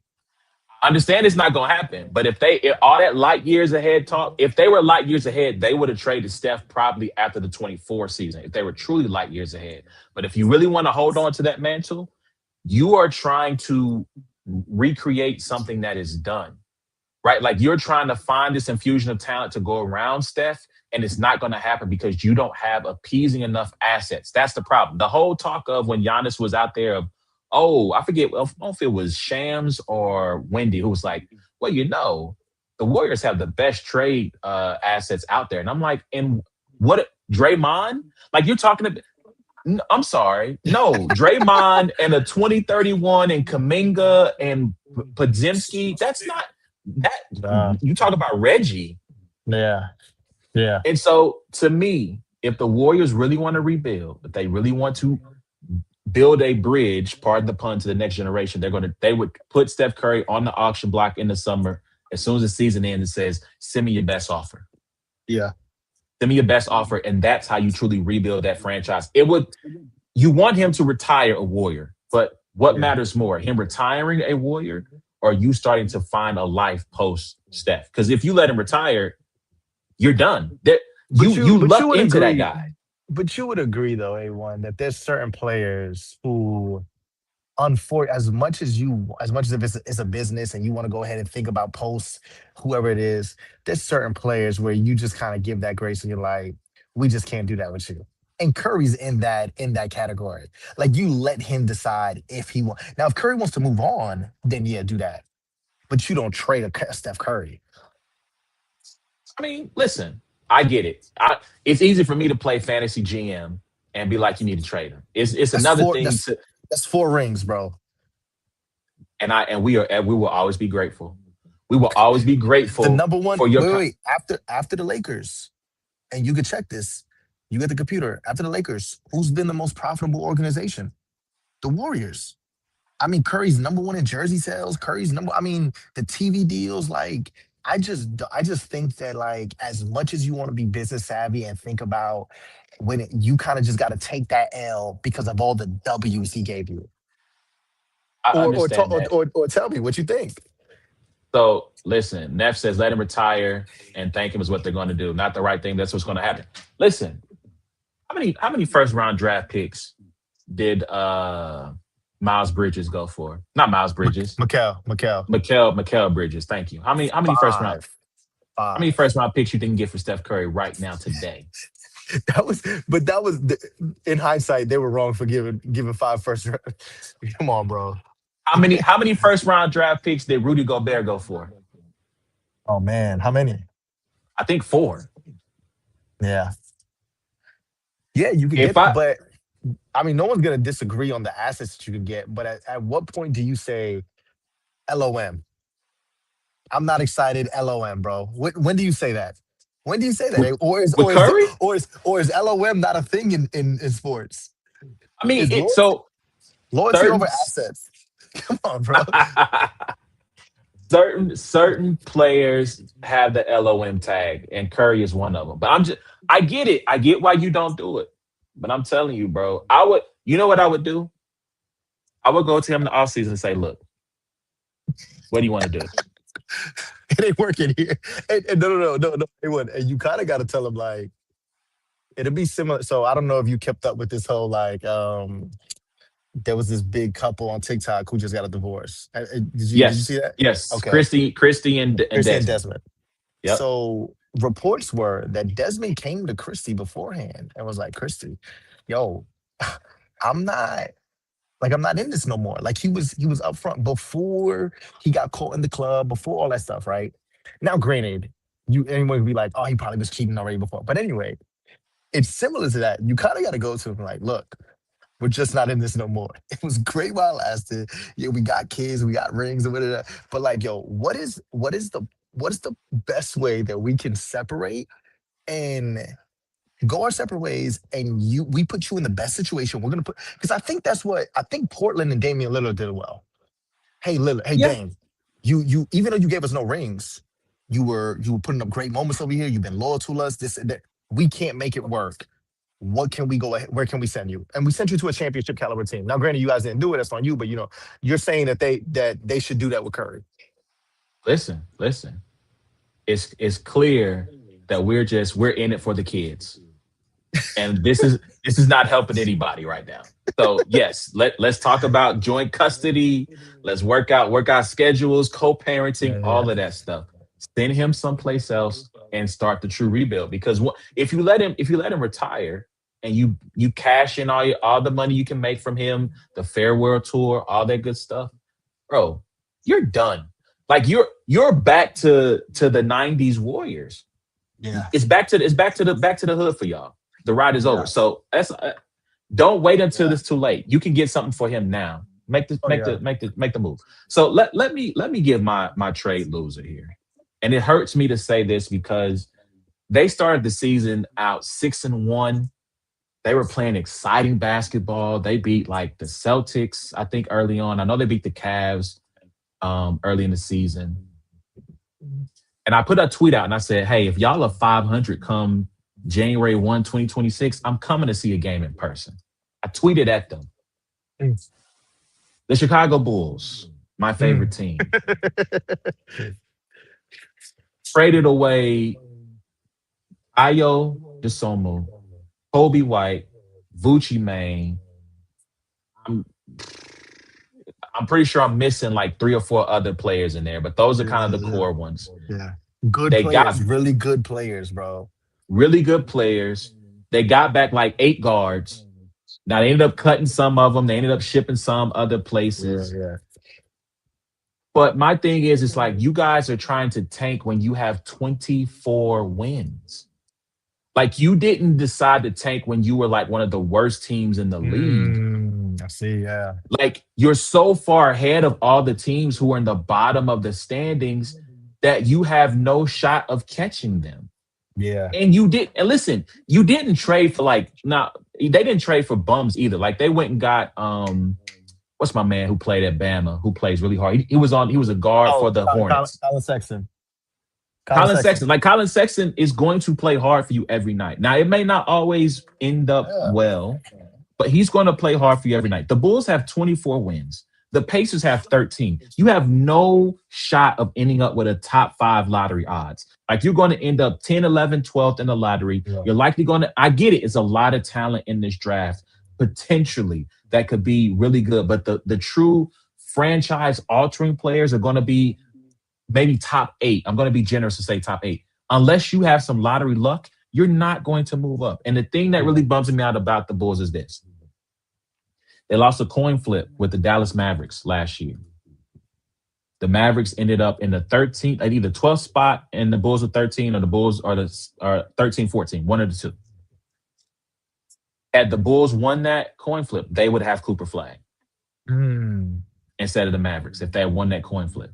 [SPEAKER 1] I understand it's not going to happen, but if all that light years ahead talk, if they were light years ahead, they would have traded Steph probably after the 24 season if they were truly light years ahead. But if you really want to hold on to that mantle, you are trying to recreate something that is done, right? Like you're trying to find this infusion of talent to go around Steph, and it's not going to happen because you don't have appeasing enough assets. That's the problem. The whole talk of when Giannis was out there of, oh, I forget, I don't know if it was Shams or Wendy who was like, well, the Warriors have the best trade assets out there. And I'm like, and what, Draymond? Like you're talking about, I'm sorry. No, Draymond and a 2031 and Kaminga and Podzimski, that's not that.
[SPEAKER 2] Uh,
[SPEAKER 1] You talk about Reggie.
[SPEAKER 2] yeah, yeah,
[SPEAKER 1] And so to me, if the Warriors really want to rebuild, if they really want to build a bridge, pardon the pun, to the next generation, they would put Steph Curry on the auction block in the summer as soon as the season ends and says, send me your best offer.
[SPEAKER 2] yeah.
[SPEAKER 1] Send me your best offer. And that's how you truly rebuild that franchise. You want him to retire a Warrior, but what
[SPEAKER 2] Yeah.
[SPEAKER 1] matters more, him retiring a Warrior or you starting to find a life post Steph? Because if you let him retire, you're done. You
[SPEAKER 2] But you
[SPEAKER 1] luck
[SPEAKER 2] would
[SPEAKER 1] into that
[SPEAKER 2] agree.
[SPEAKER 1] guy.
[SPEAKER 2] But you would agree, though, A1, that there's certain players who, as much as if it's a business and you want to go ahead and think about posts, whoever it is, there's certain players where you just kind of give that grace and you're like, we just can't do that with you. And Curry's in that category. Like you let him decide if he want. Now, if Curry wants to move on, then yeah, do that. But you don't trade a Steph Curry.
[SPEAKER 1] I mean, listen, I get it. It's easy for me to play fantasy GM and be like, you need to trade him. It's
[SPEAKER 2] That's
[SPEAKER 1] another
[SPEAKER 2] four.
[SPEAKER 1] thing
[SPEAKER 2] That's
[SPEAKER 1] to,
[SPEAKER 2] that's four rings, bro.
[SPEAKER 1] we will always be grateful. We will always be
[SPEAKER 2] The
[SPEAKER 1] grateful
[SPEAKER 2] number one.
[SPEAKER 1] for your.
[SPEAKER 2] Wait. After the Lakers, and you could check this. You get the computer. After the Lakers, who's been the most profitable organization? The Warriors. I mean, Curry's number one in jersey sales. Curry's number. I mean, the TV deals. Like, I just think that like as much as you want to be business savvy and think about you kind of just got to take that L because of all the W's he gave you,
[SPEAKER 1] I
[SPEAKER 2] or
[SPEAKER 1] understand
[SPEAKER 2] talk,
[SPEAKER 1] that.
[SPEAKER 2] or tell me what you think.
[SPEAKER 1] So listen, Neff says let him retire and thank him is what they're going to do. Not the right thing. That's what's going to happen. Listen, how many first round draft picks did Miles Bridges go for? Not Miles Bridges.
[SPEAKER 2] Mikel,
[SPEAKER 1] Mikael Bridges. Thank you. How many first round
[SPEAKER 2] five,
[SPEAKER 1] how many
[SPEAKER 2] five.
[SPEAKER 1] first round picks you didn't get for Steph Curry right now today?
[SPEAKER 2] That was, but that was in hindsight they were wrong for giving five first round. Come on, bro.
[SPEAKER 1] How many first round draft picks did Rudy Gobert go for?
[SPEAKER 2] Oh man, how many?
[SPEAKER 1] I think four.
[SPEAKER 2] Yeah, yeah, you could
[SPEAKER 1] If
[SPEAKER 2] get,
[SPEAKER 1] I
[SPEAKER 2] but I mean, no one's gonna disagree on the assets that you could get. But at what point do you say LOM? I'm not excited. LOM, bro. When do you say that? When do you say
[SPEAKER 1] with,
[SPEAKER 2] that? Or is
[SPEAKER 1] with Curry,
[SPEAKER 2] LOM not a thing in sports?
[SPEAKER 1] I mean
[SPEAKER 2] Is
[SPEAKER 1] it. So
[SPEAKER 2] loyalty over
[SPEAKER 1] certain
[SPEAKER 2] assets? Come on, bro.
[SPEAKER 1] certain players have the LOM tag, and Curry is one of them. But I get it. I get why you don't do it. But I'm telling you, bro, I would. You know what I would do? I would go to him in the offseason and say, look, what do you want to do?
[SPEAKER 2] It ain't working here. And no, it wouldn't. And you kind of got to tell him like it'll be similar. So I don't know if you kept up with this whole like there was this big couple on TikTok who just got a divorce. Did you
[SPEAKER 1] Yes,
[SPEAKER 2] see that?
[SPEAKER 1] yes,
[SPEAKER 2] Okay,
[SPEAKER 1] Christy and
[SPEAKER 2] Christy and
[SPEAKER 1] Desmond.
[SPEAKER 2] Desmond.
[SPEAKER 1] Yep.
[SPEAKER 2] So reports were that Desmond came to Christy beforehand and was like, Christy, yo, I'm not I'm not in this no more. Like he was upfront before he got caught in the club, before all that stuff, right? Now, granted, anyone would be like, oh, he probably was cheating already before. But anyway, it's similar to that. You kind of got to go to him like, look, we're just not in this no more. It was great while it lasted. Yeah, we got kids, we got rings, and whatever. But like, yo, what is the best way that we can separate and go our separate ways? And we put you in the best situation. We're gonna put because I think Portland and Damian Lillard did well. Hey Lillard, hey
[SPEAKER 1] Yeah.
[SPEAKER 2] Dame, you even though you gave us no rings, you were putting up great moments over here. You've been loyal to us. This and that. We can't make it work. What can we go ahead? Where can we send you? And we sent you to a championship caliber team. Now, granted, you guys didn't do it. That's on you. But you're saying that they should do that with Curry.
[SPEAKER 1] Listen. It's clear that we're in it for the kids, and this is not helping anybody right now. So yes, let's talk about joint custody. Let's work out schedules, co-parenting,
[SPEAKER 2] Yeah, yeah.
[SPEAKER 1] all of that stuff. Send him someplace else and start the true rebuild. Because if you let him retire and you cash in all the money you can make from him, the farewell tour, all that good stuff, bro, you're done. Like you're back to the '90s Warriors.
[SPEAKER 2] Yeah.
[SPEAKER 1] It's back to the hood for y'all. The ride is over.
[SPEAKER 2] Yeah.
[SPEAKER 1] So don't wait until
[SPEAKER 2] Yeah.
[SPEAKER 1] it's too late. You can get something for him now. Make the
[SPEAKER 2] Oh
[SPEAKER 1] make
[SPEAKER 2] yeah.
[SPEAKER 1] the make the make the move. So let me give my trade loser here. And it hurts me to say this because they started the season out 6-1. They were playing exciting basketball. They beat like the Celtics, I think, early on. I know they beat the Cavs early in the season. And I put a tweet out and I said, hey, if y'all are 500 come January 1, 2026, I'm coming to see a game in person. I tweeted at them.
[SPEAKER 2] Mm.
[SPEAKER 1] The Chicago Bulls, my favorite
[SPEAKER 2] Mm.
[SPEAKER 1] team, traded away Ayo DeSomo, Kobe White, Vucci Main. I'm, I'm pretty sure I'm missing like three or four other players in there, but those are kind
[SPEAKER 2] Yeah,
[SPEAKER 1] of the
[SPEAKER 2] yeah,
[SPEAKER 1] core ones.
[SPEAKER 2] yeah. Good
[SPEAKER 1] They got
[SPEAKER 2] players, really good players, bro.
[SPEAKER 1] really good players. They got back like eight guards. Now they ended up cutting some of them. They ended up shipping some other
[SPEAKER 2] Yeah,
[SPEAKER 1] places.
[SPEAKER 2] yeah.
[SPEAKER 1] But my thing is, it's like you guys are trying to tank when you have 24 wins. Like you didn't decide to tank when you were like one of the worst teams in the league.
[SPEAKER 2] I see. Yeah.
[SPEAKER 1] Like you're so far ahead of all the teams who are in the bottom of the standings that you have no shot of catching them.
[SPEAKER 2] Yeah.
[SPEAKER 1] And you did, and listen, you didn't trade for like not they didn't trade for bums either. Like they went and got what's my man who played at Bama who plays really hard. He was a guard
[SPEAKER 2] Oh,
[SPEAKER 1] for the Hornets.
[SPEAKER 2] Colin Sexton. Colin
[SPEAKER 1] Colin
[SPEAKER 2] Sexton.
[SPEAKER 1] Sexton, like Colin Sexton is going to play hard for you every night. Now it may not always end up
[SPEAKER 2] Yeah.
[SPEAKER 1] well, but he's going to play hard for you every night. The Bulls have 24 wins. The Pacers have 13. You have no shot of ending up with a top 5 lottery odds. Like you're going to end up 10, 11, 12th in the lottery.
[SPEAKER 2] Yeah.
[SPEAKER 1] You're likely going to, I get it, it's a lot of talent in this draft, potentially that could be really good. But the true franchise altering players are going to be maybe top 8. I'm going to be generous to say top 8. Unless you have some lottery luck, you're not going to move up. And the thing that really bums me out about the Bulls is this. They lost a coin flip with the Dallas Mavericks last year. The Mavericks ended up in the 13th, at either 12th spot, and the Bulls were 13, or the Bulls are 13, 14, one of the two. Had the Bulls won that coin flip, they would have Cooper Flag
[SPEAKER 2] Mm.
[SPEAKER 1] instead of the Mavericks if they had won that coin flip.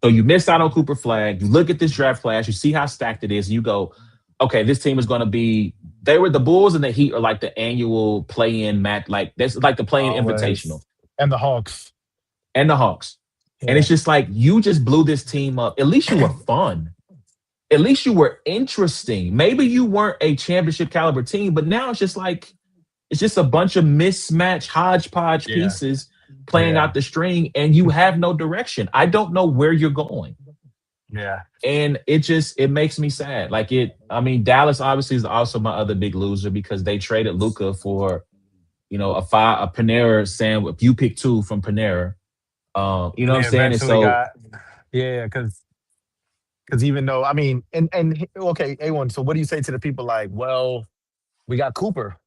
[SPEAKER 1] So you missed out on Cooper Flag. You look at this draft class, you see how stacked it is, and you go, okay, this team is going to be. They were the Bulls and the Heat are like the annual play-in match, like that's like the play-in invitational,
[SPEAKER 2] Always. And the Hawks.
[SPEAKER 1] and the Hawks. And
[SPEAKER 2] Yeah.
[SPEAKER 1] it's just like you just blew this team up. At least you were fun. At least you were interesting. Maybe you weren't a championship caliber team, but now it's just like it's just a bunch of mismatch hodgepodge
[SPEAKER 2] Yeah.
[SPEAKER 1] pieces playing
[SPEAKER 2] Yeah.
[SPEAKER 1] out the string, and you have no direction. I don't know where you're going.
[SPEAKER 2] Yeah.
[SPEAKER 1] And it makes me sad. Like I mean, Dallas obviously is also my other big loser because they traded Luca for, a Panera sandwich. You pick 2 from Panera. You know what I'm
[SPEAKER 2] We
[SPEAKER 1] saying? And
[SPEAKER 2] eventually
[SPEAKER 1] so
[SPEAKER 2] got. Yeah, because even though I mean, okay, A1. So what do you say to the people like, well, we got Cooper.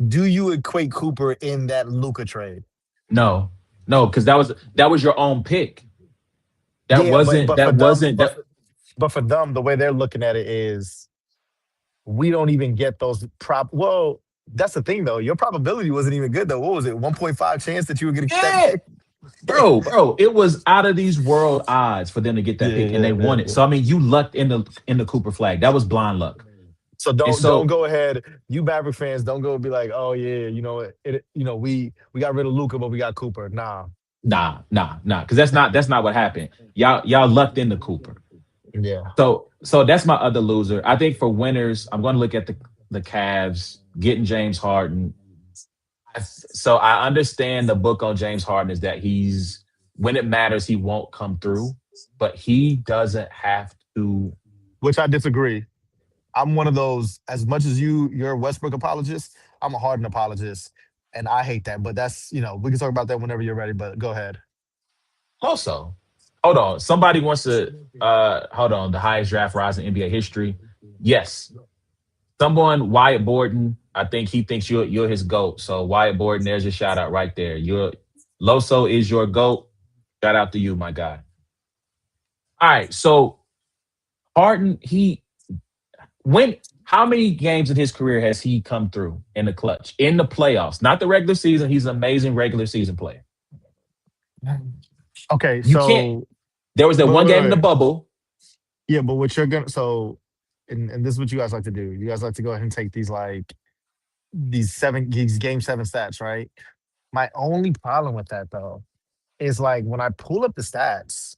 [SPEAKER 2] Do you equate Cooper in that Luca trade?
[SPEAKER 1] no, no, because that was your own pick. That
[SPEAKER 2] Yeah,
[SPEAKER 1] wasn't
[SPEAKER 2] for
[SPEAKER 1] that
[SPEAKER 2] them,
[SPEAKER 1] wasn't that
[SPEAKER 2] but for them, the way they're looking at it is we don't even get those prop. Well, that's the thing though. Your probability wasn't even good though. What was it? 1.5 chance that you would get that
[SPEAKER 1] yeah.
[SPEAKER 2] pick?
[SPEAKER 1] Bro, it was out of these world odds for them to get that
[SPEAKER 2] Yeah,
[SPEAKER 1] pick, and
[SPEAKER 2] yeah,
[SPEAKER 1] they
[SPEAKER 2] yeah,
[SPEAKER 1] won it.
[SPEAKER 2] yeah.
[SPEAKER 1] So I mean, you lucked in the Cooper Flag. That was blind luck.
[SPEAKER 2] So
[SPEAKER 1] And
[SPEAKER 2] don't
[SPEAKER 1] so
[SPEAKER 2] go ahead. You Maverick fans, don't go and be like, oh yeah, we got rid of Luca, but we got Cooper. Nah.
[SPEAKER 1] nah, because that's not what happened. Y'all lucked into Cooper.
[SPEAKER 2] Yeah.
[SPEAKER 1] So that's my other loser. I think for winners, I'm going to look at the Cavs getting James Harden. So I understand the book on James Harden is that he's when it matters he won't come through, but he doesn't have to.
[SPEAKER 2] Which I disagree. I'm one of those. As much as you're a Westbrook apologist. I'm a Harden apologist, and I hate that. But that's we can talk about that whenever you're ready. But go ahead.
[SPEAKER 1] Also, hold on. Somebody wants to hold on. The highest draft rise in NBA history. Yes, someone Wyatt Borden. I think he thinks you're his goat. So Wyatt Borden, there's your shout out right there. Your Loso is your goat. Shout out to you, my guy. All right, so Harden, when how many games in his career has he come through in the clutch in the playoffs? Not the regular season. He's an amazing regular season player.
[SPEAKER 2] Okay,
[SPEAKER 1] You can't.
[SPEAKER 2] so
[SPEAKER 1] There was that
[SPEAKER 2] wait,
[SPEAKER 1] one
[SPEAKER 2] wait,
[SPEAKER 1] game in the
[SPEAKER 2] wait.
[SPEAKER 1] bubble.
[SPEAKER 2] Yeah, but what you're gonna and this is what you guys like to do. You guys like to go ahead and take these game 7 stats, right? My only problem with that though is like when I pull up the stats,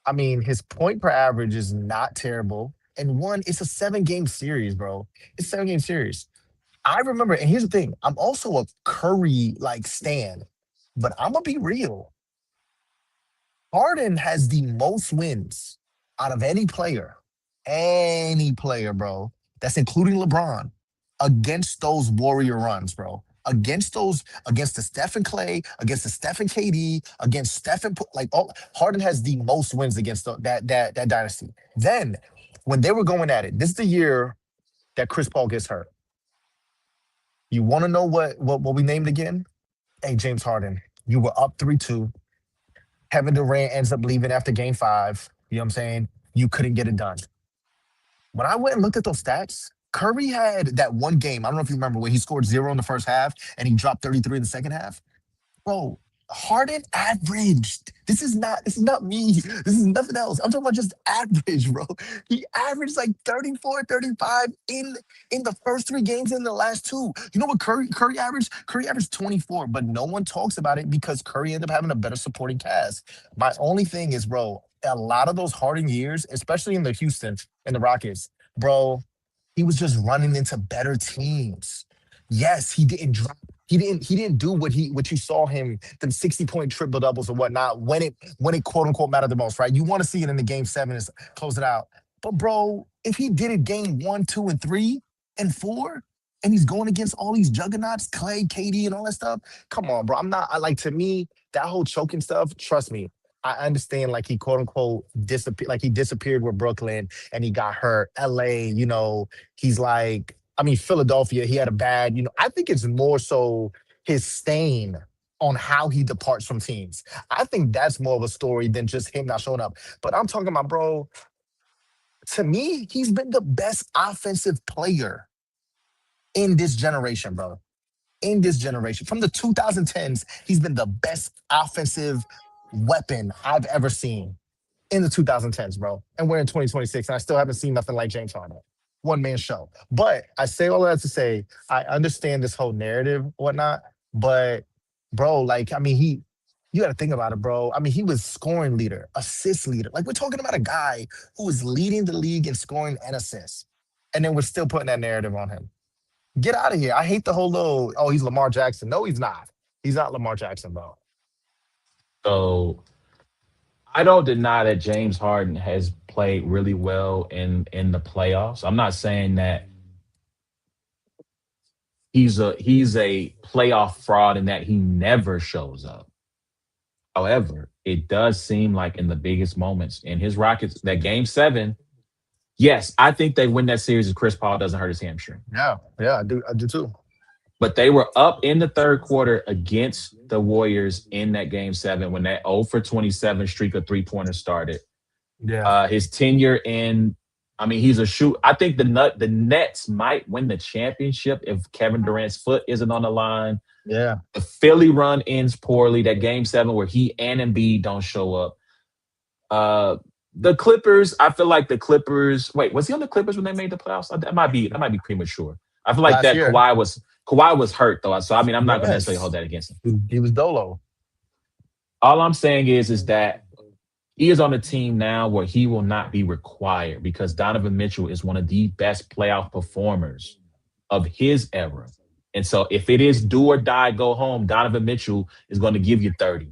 [SPEAKER 2] I mean his point per average is not terrible. And one, it's a 7 game series, bro. It's a 7 game series. I remember, and here's the thing, I'm also a Curry like stan, but I'm gonna be real. Harden has the most wins out of any player, bro. That's including LeBron against those Warrior runs, bro. Against the Stephen Clay, against the Stephen KD, against Stephen, like all Harden has the most wins against that dynasty. Then, when they were going at it, this is the year that Chris Paul gets hurt. You want to know what we named again? Hey, James Harden, you were up 3-2. Kevin Durant ends up leaving after game 5. You know what I'm saying? You couldn't get it done. When I went and looked at those stats, Curry had that one game. I don't know if you remember where he scored 0 in the first half and he dropped 33 in the second half. Bro, Harden averaged. This is not me. This is nothing else. I'm talking about just average, bro. He averaged like 34, 35 in the first three games in the last two. You know what Curry averaged? Curry averaged 24, but no one talks about it because Curry ended up having a better supporting cast. My only thing is, bro, a lot of those Harden years, especially in the Houston and the Rockets, bro, he was just running into better teams. Yes, he didn't drop. He didn't do what you saw him, them 60-point triple doubles or whatnot, when it quote unquote mattered the most, right? You want to see it in the game seven and close it out. But bro, if he did it game one, two, and three and four, and he's going against all these juggernauts, Clay, KD, and all that stuff, come on, bro. I'm not I like to me, that whole choking stuff, trust me. I understand like he quote unquote disappeared, like he disappeared with Brooklyn and he got hurt. LA, he's like, I mean, Philadelphia, he had a bad, I think it's more so his stain on how he departs from teams. I think that's more of a story than just him not showing up. But I'm talking about, bro, to me, he's been the best offensive player in this generation, bro. In this generation. From the 2010s, he's been the best offensive weapon I've ever seen in the 2010s, bro. And we're in 2026, and I still haven't seen nothing like James Harden. One man show. But I say all that to say, I understand this whole narrative, whatnot. But, bro, like, I mean, you got to think about it, bro. I mean, he was scoring leader, assist leader. Like, we're talking about a guy who was leading the league in scoring and assists. And then we're still putting that narrative on him. Get out of here. I hate the whole little, oh, he's Lamar Jackson. No, he's not. He's not Lamar Jackson, bro.
[SPEAKER 1] So I don't deny that James Harden has played really well in the playoffs. I'm not saying that he's a playoff fraud and that he never shows up. However, it does seem like in the biggest moments in his Rockets, that game seven, yes, I think they win that series if Chris Paul doesn't hurt his hamstring.
[SPEAKER 2] Yeah, yeah, I do too.
[SPEAKER 1] But they were up in the third quarter against the Warriors in that game seven when that 0 for 27 streak of three pointers started.
[SPEAKER 2] Yeah,
[SPEAKER 1] His tenure in, I mean, he's a shoot. I think the Nets might win the championship if Kevin Durant's foot isn't on the line.
[SPEAKER 2] yeah.
[SPEAKER 1] The Philly run ends poorly. That game seven where he and Embiid don't show up. Uh, the Clippers, I feel like the Clippers. Wait, was he on the Clippers when they made the playoffs? That might be premature. I feel like
[SPEAKER 2] Last
[SPEAKER 1] that
[SPEAKER 2] year,
[SPEAKER 1] Kawhi was hurt though. So I mean, I'm not gonna necessarily hold
[SPEAKER 2] yes.
[SPEAKER 1] that against him.
[SPEAKER 2] He was Dolo.
[SPEAKER 1] All I'm saying is that he is on a team now where he will not be required because Donovan Mitchell is one of the best playoff performers of his era. And so if it is do or die, go home, Donovan Mitchell is going to give you 30,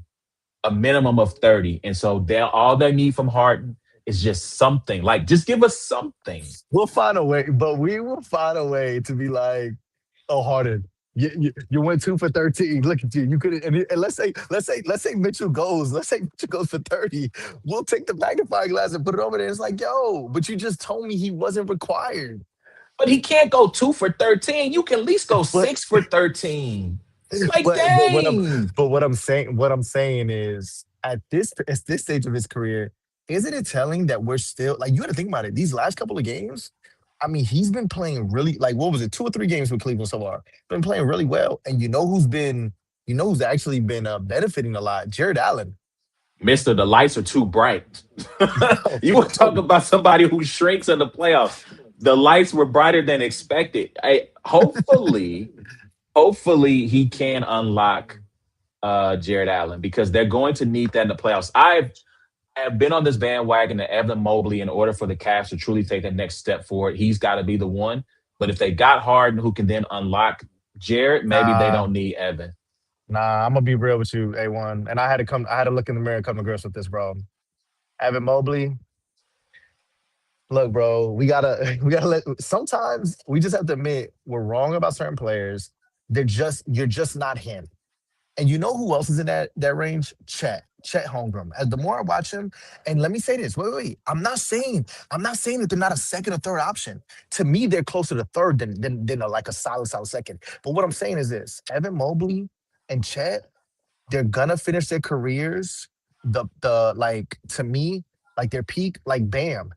[SPEAKER 1] a minimum of 30. And so all they need from Harden is just something. Like, just give us something.
[SPEAKER 2] We'll find a way, but we will find a way to be like, oh, Harden. You went 2 for 13. Look at you. You could and let's say Mitchell goes for 30. We'll take the magnifying glass and put it over there. It's like, yo, but you just told me he wasn't required.
[SPEAKER 1] But he can't go 2 for 13. You can at least go
[SPEAKER 2] But
[SPEAKER 1] 6 for 13. Like,
[SPEAKER 2] but
[SPEAKER 1] dang.
[SPEAKER 2] what I'm saying is at this stage of his career, isn't it telling that we're still like you got to think about it? These last couple of games, I mean, he's been playing really like what was it, 2 or 3 games with Cleveland so far? Been playing really well, and you know who's actually been benefiting a lot? Jared Allen.
[SPEAKER 1] Mister, the lights are too bright.
[SPEAKER 2] Yo,
[SPEAKER 1] You want to talk about somebody who shrinks in the playoffs? The lights were brighter than expected. Hopefully, he can unlock Jared Allen because they're going to need that in the playoffs. I have been on this bandwagon to Evan Mobley in order for the Cavs to truly take the next step forward. He's got to be the one. But if they got Harden who can then unlock Jared, maybe they
[SPEAKER 2] nah,
[SPEAKER 1] don't need Evan.
[SPEAKER 2] nah. I'm gonna be real with you, A1. And I had to look in the mirror and come to grips with this, bro. Evan Mobley, look, bro, we gotta let sometimes we just have to admit we're wrong about certain players. You're just not him. And you know who else is in that range? Chet Holmgren. As the more I watch him, and let me say this, wait. I'm not saying that they're not a second or third option. To me, they're closer to third than like a solid second. But what I'm saying is this: Evan Mobley and Chet, they're gonna finish their careers. The like to me, like their peak, like Bam.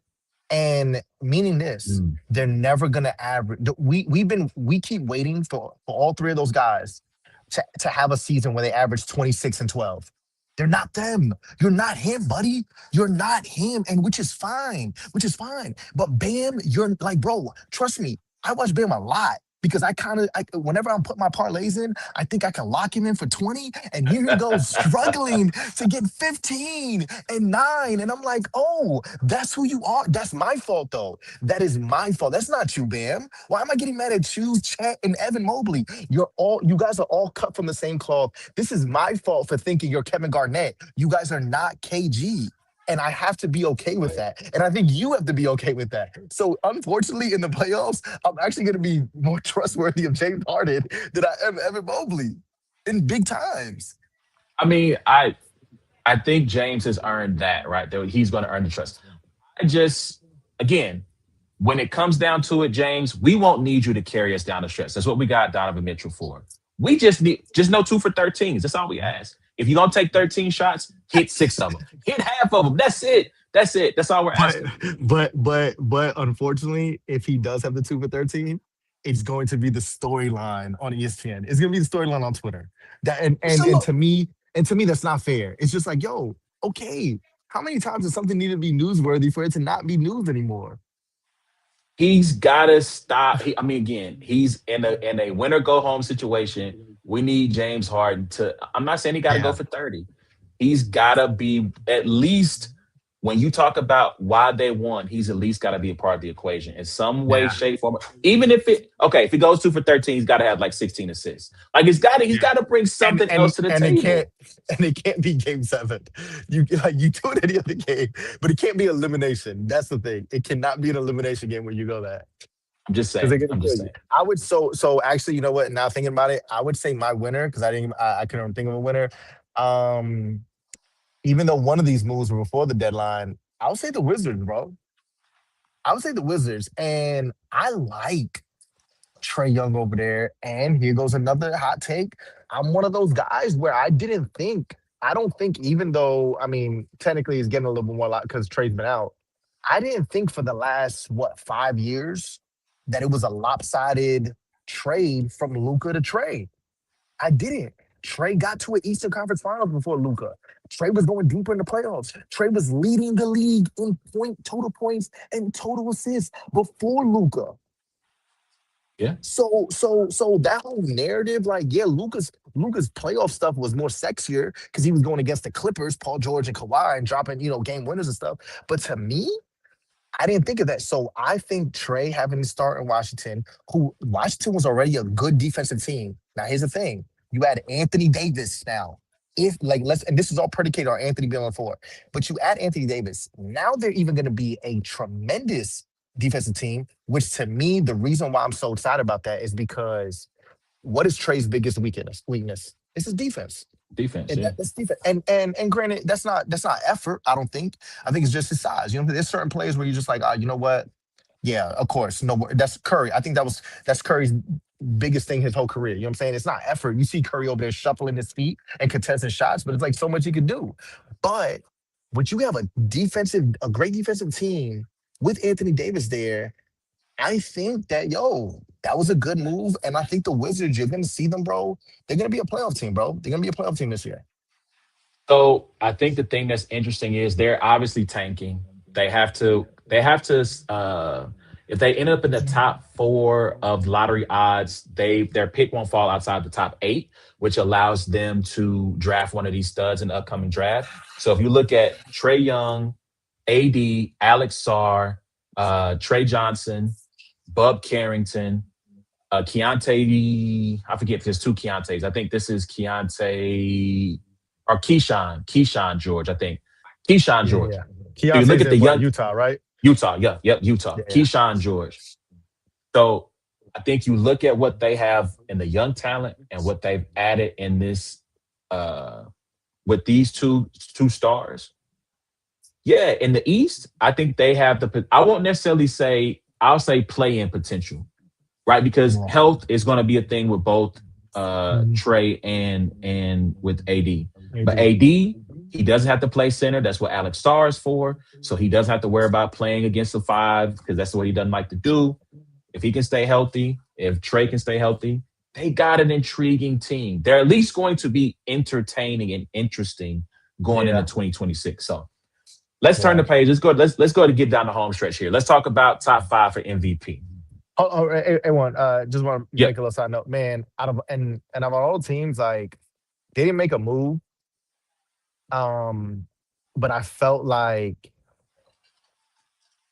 [SPEAKER 2] And meaning this,
[SPEAKER 1] Mm.
[SPEAKER 2] they're never gonna average. We keep waiting for all three of those guys to have a season where they average 26 and 12. They're not them. You're not him, buddy. You're not him, and which is fine. Which is fine. But Bam, you're like, bro. Trust me. I watch Bam a lot because whenever I'm putting my parlays in, I think I can lock him in for 20, and here he goes struggling to get 15 and 9, and I'm like, oh, that's who you are. That's my fault though. That is my fault. That's not you, Bam. Why am I getting mad at you, Chet, and Evan Mobley? You guys are all cut from the same cloth. This is my fault for thinking you're Kevin Garnett. You guys are not KG. And I have to be okay with that. And I think you have to be okay with that. So unfortunately, in the playoffs, I'm actually going to be more trustworthy of James Harden than I am Evan Mobley in big times.
[SPEAKER 1] I mean, I think James has earned that, right? That he's going to earn the trust. I just, again, when it comes down to it, James, we won't need you to carry us down the stretch. That's what we got Donovan Mitchell for. We just no 2 for 13s. That's all we ask. If you're gonna take 13 shots, hit 6 of them. Hit half of them. That's it. That's it. That's all we're
[SPEAKER 2] But
[SPEAKER 1] asking.
[SPEAKER 2] but unfortunately, if he does have the 2 for 13, it's going to be the storyline on ESPN. It's gonna be the storyline on Twitter. That
[SPEAKER 1] It's a look.
[SPEAKER 2] and to me that's not fair. It's just like, yo, okay, how many times does something need to be newsworthy for it to not be news anymore?
[SPEAKER 1] He's gotta stop. I mean, again, he's in a winner go home situation. We need James Harden to. I'm not saying he got to go
[SPEAKER 2] Yeah,
[SPEAKER 1] for 30. He's gotta be at least when you talk about why they won. He's at least got to be a part of the equation in some way,
[SPEAKER 2] yeah,
[SPEAKER 1] shape, form. Even if it okay, if he goes 2 for 13, he's got to have like 16 assists. Like he's
[SPEAKER 2] yeah.
[SPEAKER 1] got to bring
[SPEAKER 2] and
[SPEAKER 1] something
[SPEAKER 2] and
[SPEAKER 1] else to the
[SPEAKER 2] and it
[SPEAKER 1] table.
[SPEAKER 2] can't and it can't be game 7. You do it any other game, but it can't be elimination. That's the thing. It cannot be an elimination game when you go that
[SPEAKER 1] I'm just
[SPEAKER 2] because
[SPEAKER 1] saying.
[SPEAKER 2] they're gonna
[SPEAKER 1] I'm
[SPEAKER 2] kill
[SPEAKER 1] just
[SPEAKER 2] you.
[SPEAKER 1] saying.
[SPEAKER 2] I would so actually, you know what? Now thinking about it, I would say my winner because I couldn't think of a winner. Um, Even though one of these moves were before the deadline, I would say the Wizards, bro. I would say the Wizards, and I like Trey Young over there. And here goes another hot take. I'm one of those guys where I don't think, even though, I mean, technically he's getting a little bit more lot because Trey's been out. I didn't think for the last, 5 years that it was a lopsided trade from Luca to Trey. I didn't. Trey got to an Eastern Conference Finals before Luca. Trey was going deeper in the playoffs. Trey was leading the league in total points and total assists before Luca.
[SPEAKER 1] Yeah.
[SPEAKER 2] So that whole narrative, like, yeah, Luca's playoff stuff was more sexier because he was going against the Clippers, Paul George and Kawhi, and dropping, game winners and stuff. But to me, I didn't think of that. So I think Trey having to start in Washington, who Washington was already a good defensive team. Now here's the thing: you add Anthony Davis now. If like let's and this is all predicated on Anthony being on the floor, but you add Anthony Davis, now they're even going to be a tremendous defensive team. Which to me, the reason why I'm so excited about that is because what is Trey's biggest weakness? Weakness. It's his defense.
[SPEAKER 1] Defense.
[SPEAKER 2] And
[SPEAKER 1] Yeah.
[SPEAKER 2] that's defense. And granted, that's not effort. I don't think. I think it's just his size. There's certain players where you're just like, you know what? Yeah, of course. No, that's Curry. I think that's Curry's biggest thing his whole career. You know what I'm saying? It's not effort. You see Curry over there shuffling his feet and contesting shots, but it's like so much he could do. But when you have a great defensive team with Anthony Davis there, I think that that was a good move. And I think the Wizards, you're gonna see them, bro. They're gonna be a playoff team, bro. They're gonna be a playoff team this year.
[SPEAKER 1] So I think the thing that's interesting is they're obviously tanking. They have to. They have to. If they end up in the top four of lottery odds, their pick won't fall outside the top eight, which allows them to draft one of these studs in the upcoming draft. So if you look at Trey Young, AD, Alex Sarr, Trey Johnson, Bub Carrington, Keontae. I forget if there's two Keontaes. I think this is Keontae or Keyshawn George. I think Keyshawn
[SPEAKER 2] Yeah,
[SPEAKER 1] George.
[SPEAKER 2] yeah.
[SPEAKER 1] So you look
[SPEAKER 2] Keontae's
[SPEAKER 1] at the
[SPEAKER 2] in what,
[SPEAKER 1] young
[SPEAKER 2] Utah, right?
[SPEAKER 1] Utah. Yeah, yep, Utah.
[SPEAKER 2] Yeah, yeah.
[SPEAKER 1] Keyshawn George. So I think you look at what they have in the young talent and what they've added in this uh with these two stars. Yeah, in the East, I think they have I won't necessarily say I'll say play in potential, right? Because
[SPEAKER 2] Yeah.
[SPEAKER 1] health is going to be a thing with both
[SPEAKER 2] Mhm.
[SPEAKER 1] Trey and with AD. But
[SPEAKER 2] AD.
[SPEAKER 1] AD, he doesn't have to play center. That's what Alex Starr is for. So he doesn't have to worry about playing against the five because that's what he doesn't like to do. If he can stay healthy, if Trey can stay healthy, they got an intriguing team. They're at least going to be entertaining and interesting going into
[SPEAKER 2] Yeah,
[SPEAKER 1] 2026. So let's turn
[SPEAKER 2] yeah.
[SPEAKER 1] the page. Let's go to get down the home stretch here. Let's talk about top five for MVP.
[SPEAKER 2] One. Just want to
[SPEAKER 1] Yep.
[SPEAKER 2] make a little side note, man. Out of and of all teams, like they didn't make a move. Um, but I felt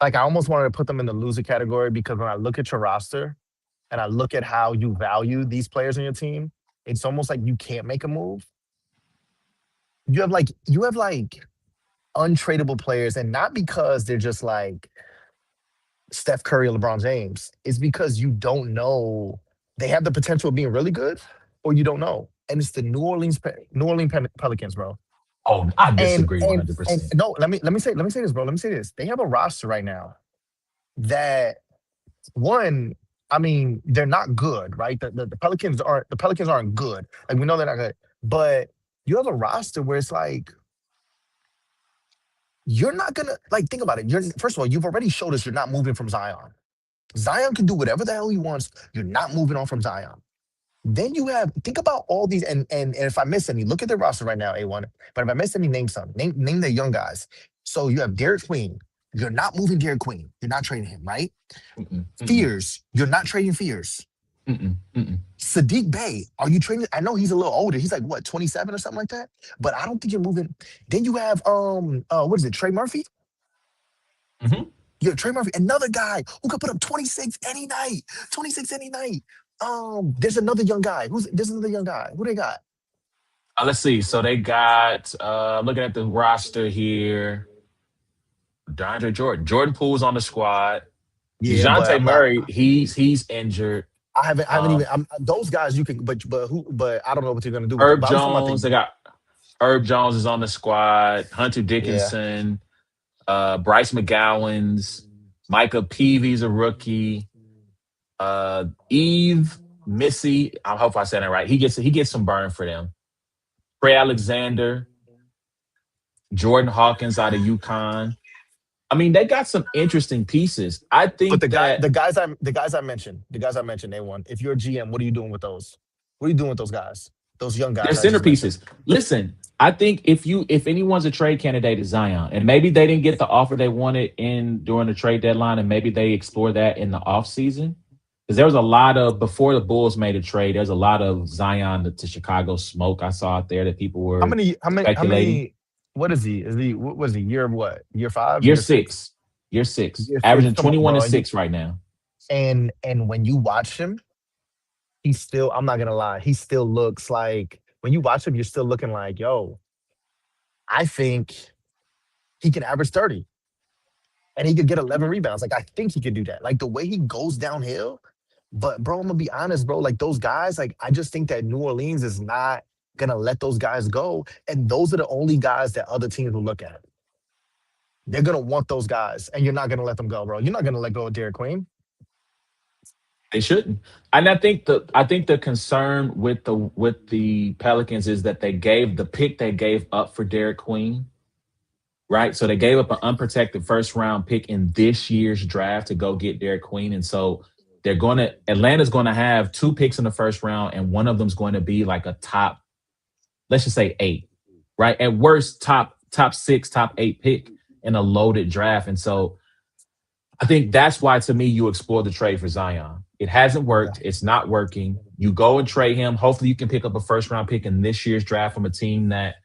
[SPEAKER 2] like I almost wanted to put them in the loser category because when I look at your roster and I look at how you value these players in your team, it's almost like you can't make a move. You have like untradeable players, and not because they're just like Steph Curry or LeBron James. It's because you don't know they have the potential of being really good, or you don't know. And it's the New Orleans Pelicans, bro.
[SPEAKER 1] Oh, I
[SPEAKER 2] And
[SPEAKER 1] disagree
[SPEAKER 2] and and
[SPEAKER 1] 100%.
[SPEAKER 2] no, let me say this, bro. Let me say this. They have a roster right now that one, I mean, they're not good, right? The Pelicans aren't good. Like we know they're not good. But you have a roster where it's like you're not gonna like think about it. You're first of all, you've already showed us you're not moving from Zion. Zion can do whatever the hell he wants. You're not moving on from Zion. Then you have think about all these and if I miss any, look at their roster right now, A1. But if I miss any, name some. Name the young guys. So you have Derek Queen. You're not moving Derek Queen. You're not trading him, right?
[SPEAKER 1] Mm-mm, mm-mm,
[SPEAKER 2] Fears. You're not trading Fears.
[SPEAKER 1] mm-mm, mm-mm.
[SPEAKER 2] Sadiq Bey. Are you trading? I know he's a little older. He's like what, 27 or something like that. But I don't think you're moving. Then you have what is it, Trey Murphy?
[SPEAKER 1] Mhm.
[SPEAKER 2] Yeah, Trey Murphy, another guy who could put up 26 any night. 26 any night. There's another young guy. There's another young guy. Who they got?
[SPEAKER 1] Let's see. So they got looking at the roster here. DeAndre Jordan. Jordan Poole's on the squad.
[SPEAKER 2] Yeah, but
[SPEAKER 1] DeJounte
[SPEAKER 2] I'm not.
[SPEAKER 1] Murray, he's injured.
[SPEAKER 2] I haven't
[SPEAKER 1] Um,
[SPEAKER 2] even. those guys you can, but I don't know what you're gonna do with them.
[SPEAKER 1] Herb
[SPEAKER 2] But I'm just talking about
[SPEAKER 1] Jones, they got Herb Jones is on the squad. Hunter
[SPEAKER 2] yeah.
[SPEAKER 1] Dickinson, Bryce McGowan's, Micah Peavy's a rookie. Eve Missy, I hope I said that right. He gets some burn for them. Trey Alexander, Jordan Hawkins out of UConn. I mean, they got some interesting pieces. I
[SPEAKER 2] But
[SPEAKER 1] think that
[SPEAKER 2] the guys I mentioned, they won. If you're a GM, what are you doing with those? What are you doing with those guys? Those young
[SPEAKER 1] they're
[SPEAKER 2] guys I just mentioned.
[SPEAKER 1] centerpieces. Listen, I think if anyone's a trade candidate, is Zion, and maybe they didn't get the offer they wanted in during the trade deadline, and maybe they explore that in the offseason. Because there was a lot of before the Bulls made a trade, there's a lot of Zion to Chicago smoke I saw out there that people
[SPEAKER 2] How
[SPEAKER 1] were
[SPEAKER 2] many? How many? How
[SPEAKER 1] speculating.
[SPEAKER 2] many? What is he? Is he? What was he? Year what? Year five?
[SPEAKER 1] Year
[SPEAKER 2] Year six?
[SPEAKER 1] six, year six,
[SPEAKER 2] Year six?
[SPEAKER 1] averaging
[SPEAKER 2] Come on,
[SPEAKER 1] 21 and
[SPEAKER 2] bro.
[SPEAKER 1] 6 right now.
[SPEAKER 2] And when you watch him, he's still. I'm not gonna lie. He still looks like when you watch him, you're still looking like, yo. I think he can average 30 and he could get 11 rebounds. Like I think he could do that. Like the way he goes downhill. But bro, I'm gonna be honest, bro. Like those guys, like I just think that New Orleans is not gonna let those guys go. And those are the only guys that other teams will look at. They're gonna want those guys, and you're not gonna let them go, bro. You're not gonna let go of Derek Queen.
[SPEAKER 1] They shouldn't. And I think the concern with the Pelicans is that they gave the pick they gave up for Derek Queen, right? So they gave up an unprotected first round pick in this year's draft to go get Derek Queen. And so Atlanta's gonna have two picks in the first round, and one of them's going to be like a top, let's just say eight, right? At worst, top six, top eight pick in a loaded draft. And so I think that's why, to me, you explore the trade for Zion. It hasn't
[SPEAKER 2] Yeah.
[SPEAKER 1] worked. It's not working. You go and trade him. Hopefully, you can pick up a first round pick in this year's draft from a team that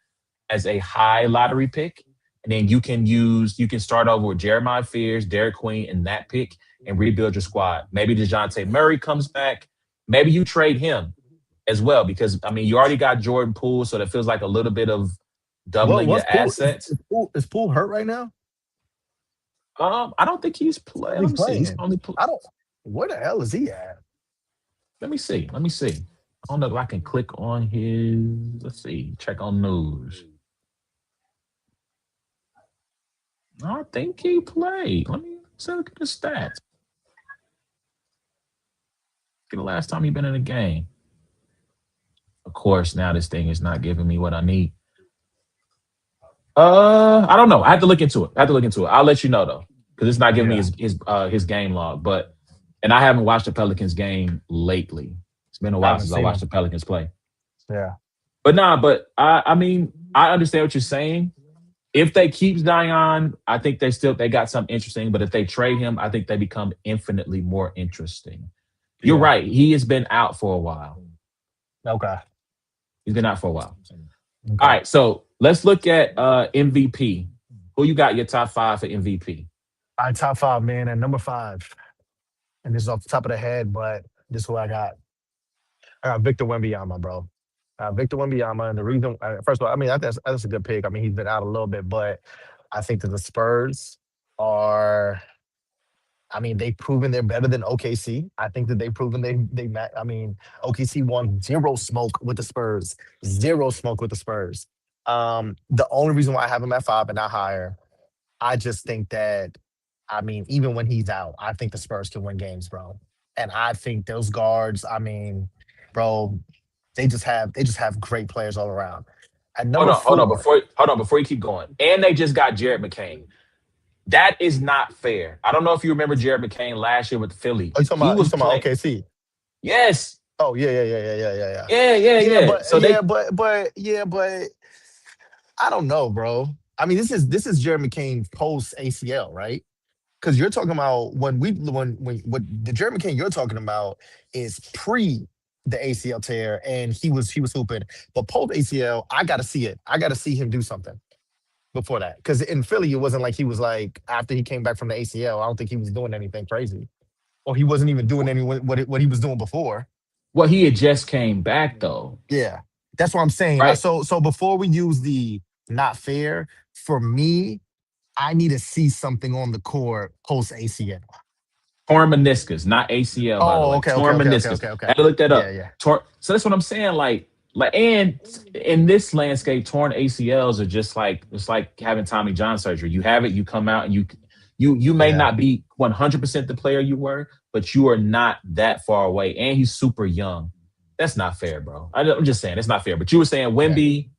[SPEAKER 1] has a high lottery pick. And then you can start over with Jeremiah Fears, Derek Queen, and that pick and rebuild your squad. Maybe DeJounte Murray comes back. Maybe you trade him as well because, I mean, you already got Jordan Poole, so that feels like a little bit of
[SPEAKER 2] Well,
[SPEAKER 1] doubling your
[SPEAKER 2] what's Poole? Is,
[SPEAKER 1] assets.
[SPEAKER 2] is Poole is Poole hurt right now?
[SPEAKER 1] I don't think he's playing. Let
[SPEAKER 2] He's
[SPEAKER 1] me see. He's
[SPEAKER 2] playing.
[SPEAKER 1] only.
[SPEAKER 2] I don't. Where the hell is he at?
[SPEAKER 1] Let me see. Let me see. I don't know if I can click on his. Let's see. Check on news. I think he played. Let me look at the stats. Get the last time he been in a game. Of course, now this thing is not giving me what I need. I don't know. I have to look into it. I'll let you know though, because it's not giving me
[SPEAKER 2] Yeah.
[SPEAKER 1] his game log. But and I haven't watched the Pelicans game lately, It's been a
[SPEAKER 2] I
[SPEAKER 1] while
[SPEAKER 2] haven't
[SPEAKER 1] since I
[SPEAKER 2] seen
[SPEAKER 1] watched
[SPEAKER 2] him.
[SPEAKER 1] the Pelicans play.
[SPEAKER 2] Yeah.
[SPEAKER 1] But nah, but I mean, I understand what you're saying. If they keep Zion, I think they got something interesting. But if they trade him, I think they become infinitely more interesting. You're
[SPEAKER 2] Yeah.
[SPEAKER 1] right. He has been out for a while.
[SPEAKER 2] Okay.
[SPEAKER 1] He's been out for a while. All
[SPEAKER 2] Okay.
[SPEAKER 1] right, so let's look at MVP. Who you got your top five for MVP?
[SPEAKER 2] All right, top five, man. And number five, and this is off the top of the head, but this is who I got. I got Victor Wembanyama, bro. Victor Wembanyama, and the reason, first of all, I mean, that's a good pick. I mean, he's been out a little bit, but I think that the Spurs are. I mean, they've proven they're better than OKC. I think that they've proven I mean, OKC won zero smoke with the Spurs, zero smoke with the Spurs. The only reason why I have him at five and not higher, I just think that, I mean, even when he's out, I think the Spurs can win games, bro. And I think those guards, I mean, bro, they just have great players all around. At number
[SPEAKER 1] Hold on,
[SPEAKER 2] four,
[SPEAKER 1] before you keep going. And they just got Jared McCain. That is not fair. I don't know if you remember Jared McCain last year with Philly.
[SPEAKER 2] oh, you talking
[SPEAKER 1] He
[SPEAKER 2] about you
[SPEAKER 1] was
[SPEAKER 2] talking about
[SPEAKER 1] playing.
[SPEAKER 2] OKC?
[SPEAKER 1] Yes.
[SPEAKER 2] Oh yeah, yeah, yeah, yeah, yeah, yeah, yeah. Yeah,
[SPEAKER 1] Yeah.
[SPEAKER 2] but
[SPEAKER 1] So they
[SPEAKER 2] I don't know, bro. I mean, this is Jeremy Kane post ACL, right? Because you're talking about when what the Jeremy Kane you're talking about is pre the ACL tear, and he was hooping. But post ACL, I got to see it. I got to see him do something before that. Because in Philly, it wasn't like he was like after he came back from the ACL. I don't think he was doing anything crazy, or he wasn't even doing any what he was doing before.
[SPEAKER 1] well, he had just came back though,
[SPEAKER 2] Yeah, that's what I'm saying.
[SPEAKER 1] right?
[SPEAKER 2] So before we use the not fair, for me, I need to see something on the court post ACL.
[SPEAKER 1] Torn meniscus, not ACL, by the
[SPEAKER 2] Oh,
[SPEAKER 1] way.
[SPEAKER 2] okay, okay,
[SPEAKER 1] Torn
[SPEAKER 2] okay, okay,
[SPEAKER 1] meniscus.
[SPEAKER 2] okay, okay.
[SPEAKER 1] I had to look that
[SPEAKER 2] Yeah,
[SPEAKER 1] up.
[SPEAKER 2] yeah,
[SPEAKER 1] So that's what I'm saying. And in this landscape, torn ACLs are just like it's like having Tommy John surgery. You have it, you come out, and you may
[SPEAKER 2] yeah,
[SPEAKER 1] not be 100% the player you were, but you are not that far away. And he's super young. That's not fair, bro. I'm just saying it's not fair. But you were saying
[SPEAKER 2] yeah.
[SPEAKER 1] Wimby.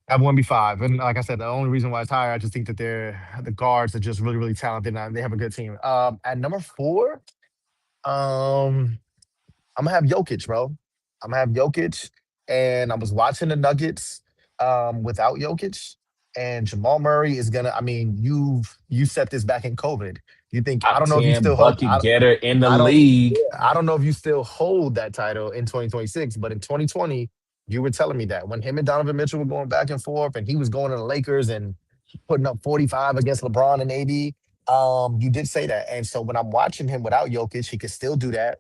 [SPEAKER 2] I have one B five, and like I said, the only reason why it's higher, I just think that the guards are just really, really talented, and they have a good team. At number four, um, I'm gonna have Jokic, bro. I'm gonna have Jokic, and I was watching the Nuggets without Jokic, and Jamal Murray is gonna. I mean, you set this back in COVID. You think I
[SPEAKER 1] Top
[SPEAKER 2] don't know if you
[SPEAKER 1] 10
[SPEAKER 2] still hold.
[SPEAKER 1] bucket getter in the
[SPEAKER 2] I don't.
[SPEAKER 1] league.
[SPEAKER 2] Yeah, I don't know if you still hold that title in 2026, but in 2020, you were telling me that when him and Donovan Mitchell were going back and forth, and he was going to the Lakers and putting up 45 against LeBron and AD. You did say that, and so when I'm watching him without Jokic, he can still do that.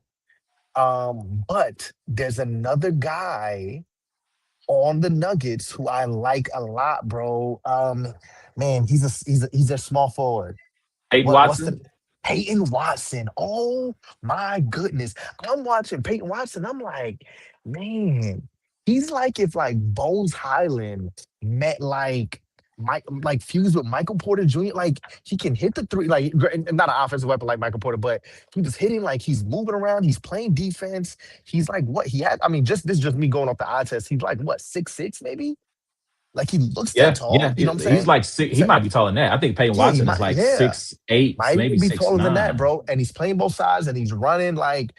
[SPEAKER 2] But there's another guy on the Nuggets who I like a lot, bro. Man, he's a small forward.
[SPEAKER 1] Peyton
[SPEAKER 2] What's the
[SPEAKER 1] Watson.
[SPEAKER 2] Peyton Watson? Oh my goodness. I'm watching Peyton Watson. I'm like, man, he's like if like Bones Highland met like Mike, like fused with Michael Porter Jr. Like he can hit the three, like and not an offensive weapon like Michael Porter, but he was hitting like he's moving around, he's playing defense. He's like what he had. I mean, just this is just me going off the eye test. He's like what 6'6" maybe? Like he looks that
[SPEAKER 1] Yeah.
[SPEAKER 2] tall, you know what I'm
[SPEAKER 1] He's
[SPEAKER 2] saying?
[SPEAKER 1] like six. He
[SPEAKER 2] So,
[SPEAKER 1] might be taller than that. I think Peyton
[SPEAKER 2] yeah, he
[SPEAKER 1] Watson is
[SPEAKER 2] might.
[SPEAKER 1] like
[SPEAKER 2] Yeah,
[SPEAKER 1] 6'8",
[SPEAKER 2] might
[SPEAKER 1] maybe
[SPEAKER 2] even be
[SPEAKER 1] six
[SPEAKER 2] taller than that,
[SPEAKER 1] nine.
[SPEAKER 2] bro. And he's playing both sides, and he's running like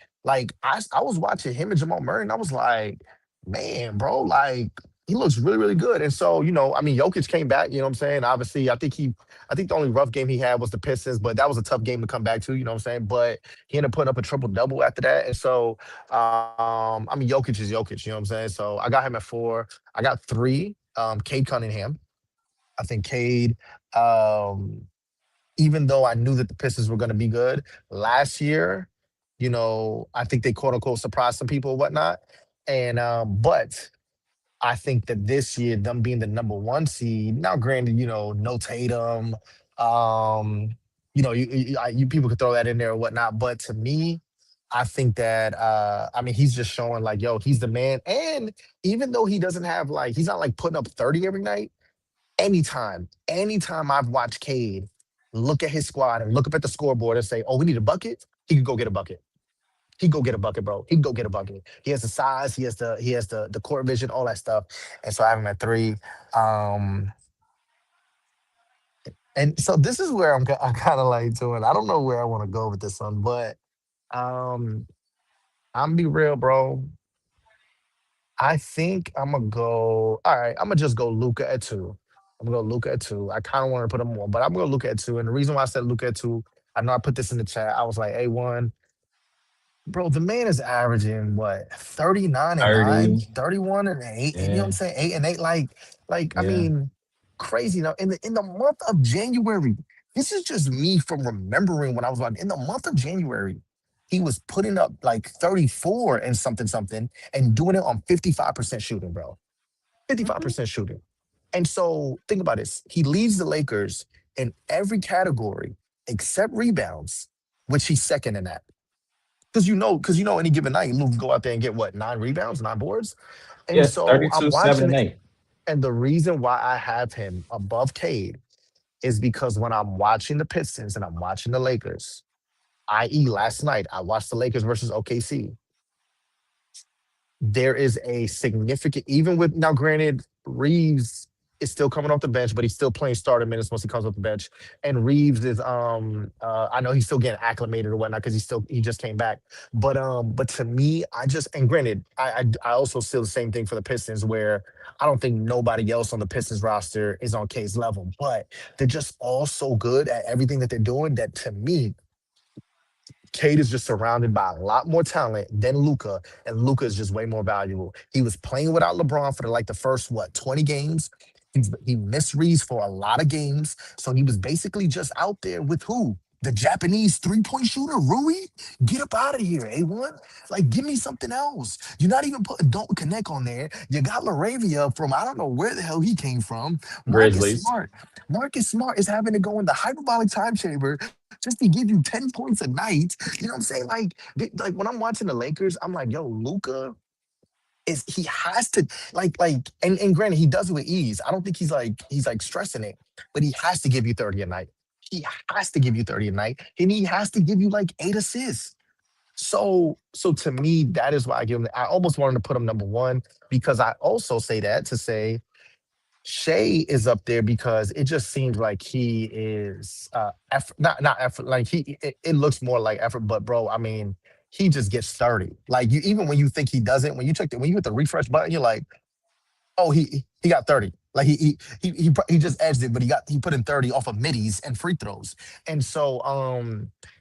[SPEAKER 2] I was watching him and Jamal Murray, and I was like, man, bro, like he looks really really good. And so I mean, Jokic came back. You know what I'm saying? Obviously, I think the only rough game he had was the Pistons, but that was a tough game to come back to. You know what I'm saying? But he ended up putting up a triple double after that, and so I mean, Jokic is Jokic. You know what I'm saying? So I got him at four. I got three. Cade Cunningham. I think Cade. Um, Even though I knew that the Pistons were going to be good last year, I think they quote unquote surprised some people or whatnot. And but I think that this year, them being the number one seed, now granted, no Tatum, um, you people could throw that in there or whatnot. But to me, I think that I mean he's just showing like, yo, he's the man. And even though he doesn't have like he's not like putting up 30 every night, anytime I've watched Cade look at his squad and look up at the scoreboard and say, "Oh, we need a bucket," he could go get a bucket. He go get a bucket, bro. He can go get a bucket. He has the size. He has the court vision, all that stuff. And so I have him at three. Um, and so this is where I'm kind of like doing. I don't know where I want to go with this one, but um, I'm be real, bro. I think I'm gonna go. All right, I'm gonna just go Luca at two. I'm gonna go Luca at two. I kind of want to put him more, but I'm gonna look at two. And the reason why I said Luca at two, I know I put this in the chat. I was like, A1, bro, the man is averaging what 39 and 9,
[SPEAKER 1] 30.
[SPEAKER 2] 31 and 8. You know what I'm
[SPEAKER 1] Yeah.
[SPEAKER 2] saying? 8 and 8. I
[SPEAKER 1] Yeah.
[SPEAKER 2] mean, crazy. Now in the month of January, this is just me from remembering when I was like in the month of January, he was putting up like 34 and something something and doing it on 55% shooting, bro.
[SPEAKER 1] Mhm.
[SPEAKER 2] 55% shooting. And so think about this. He leads the Lakers in every category except rebounds, which he's second in that. Because any given night, Luke go out there and get what, 9 rebounds, 9 boards? And
[SPEAKER 1] Yeah.
[SPEAKER 2] so I'm
[SPEAKER 1] 32, 7,
[SPEAKER 2] watching
[SPEAKER 1] and
[SPEAKER 2] it.
[SPEAKER 1] 8.
[SPEAKER 2] And the reason why I have him above Cade is because when I'm watching the Pistons and I'm watching the Lakers, i.e., last night, I watched the Lakers versus OKC. There is a significant, even with now, granted, Reeves is still coming off the bench, but he's still playing starter minutes once he comes off the bench. And Reeves is I know he's still getting acclimated or whatnot because he just came back. But to me, I just and granted, I also feel the same thing for the Pistons where I don't think nobody else on the Pistons roster is on K's level, but they're just all so good at everything that they're doing that to me, Cade is just surrounded by a lot more talent than Luca, and Luca is just way more valuable. He was playing without LeBron for the first 20 games. He missed Reeves for a lot of games, so he was basically just out there with who? The Japanese three-point shooter, Rui? Get up out of here, A1. Like, give me something else. You're not even putting Don't Connect on there. You got Laravia from I don't know where the hell he came from. Marcus
[SPEAKER 1] Grizzlies.
[SPEAKER 2] Smart. Marcus Smart is having to go in the hyperbolic time chamber just to give you 10 points a night. You know what I'm saying? Like when I'm watching the Lakers, I'm like, yo, Luca is he has to and granted he does it with ease. I don't think he's like stressing it, but he has to give you 30 a night. He has to give you 30 a night, and he has to give you like 8 assists. So to me, that is why I give him. I almost wanted to put him number one because I also say that to say Shay is up there because it just seems like he is effort, not effort. Like it looks more like effort, but bro, I mean, he just gets 30. Like you, even when you think he doesn't, when you hit the refresh button, you're like, oh, he got 30. Like he just edged it, but he put in 30 off of middies and free throws, and so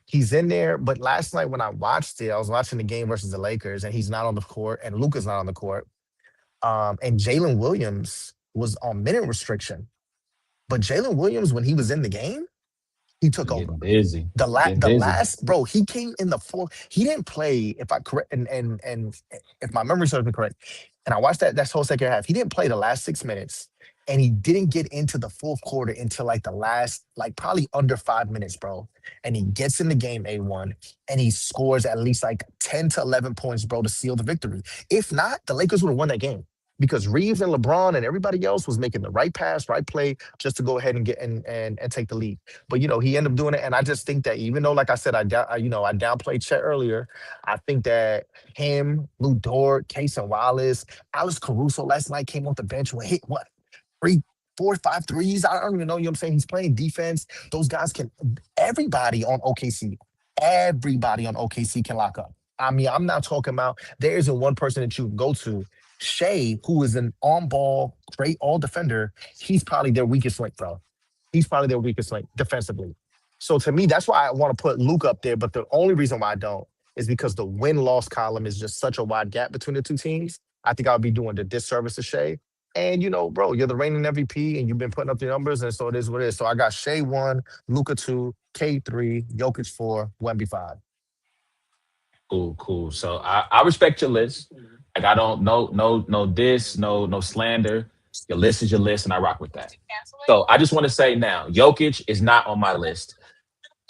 [SPEAKER 2] he's in there. But last night when I watched it, I was watching the game versus the Lakers, and he's not on the court, and Luca's not on the court. And Jalen Williams was on minute restriction. But Jalen Williams, when he was in the game, he took
[SPEAKER 1] Was
[SPEAKER 2] over.
[SPEAKER 1] getting busy. Getting
[SPEAKER 2] The
[SPEAKER 1] busy.
[SPEAKER 2] last bro, he came in the fourth. He didn't play, if I correct and if my memory serves me correct, and I watched that whole second half. He didn't play the last 6 minutes, and he didn't get into the fourth quarter until like the last, like probably under 5 minutes, bro. And he gets in the game A1, and he scores at least like 10 to 11 points, bro, to seal the victory. If not, the Lakers would have won that game because Reeves and LeBron and everybody else was making the right pass, right play, just to go ahead and get and take the lead. But he ended up doing it, and I just think that even though, like I said, I downplayed Chet earlier. I think that him, Lou Dort, Case and Wallace, Alex Caruso last night came off the bench and hit what three, four, five threes. I don't even know. You know what I'm saying? He's playing defense. Those guys can. Everybody on OKC, everybody on OKC can lock up. I mean, I'm not talking about there isn't one person that you can go to. Shea, who is an on-ball, great all defender, he's probably their weakest link, bro. He's probably their weakest link defensively. So to me, that's why I want to put Luke up there. But the only reason why I don't is because the win-loss column is just such a wide gap between the two teams. I think I would be doing the disservice to Shea. And bro, you're the reigning MVP, and you've been putting up the numbers, and so it is what it is. So I got Shea one, Luca two, K three, Jokic four, Wemby five.
[SPEAKER 1] Cool, cool. So I respect your list. Like I don't no diss, no slander. Your list is your list, and I rock with that. So I just want to say now, Jokic is not on my list,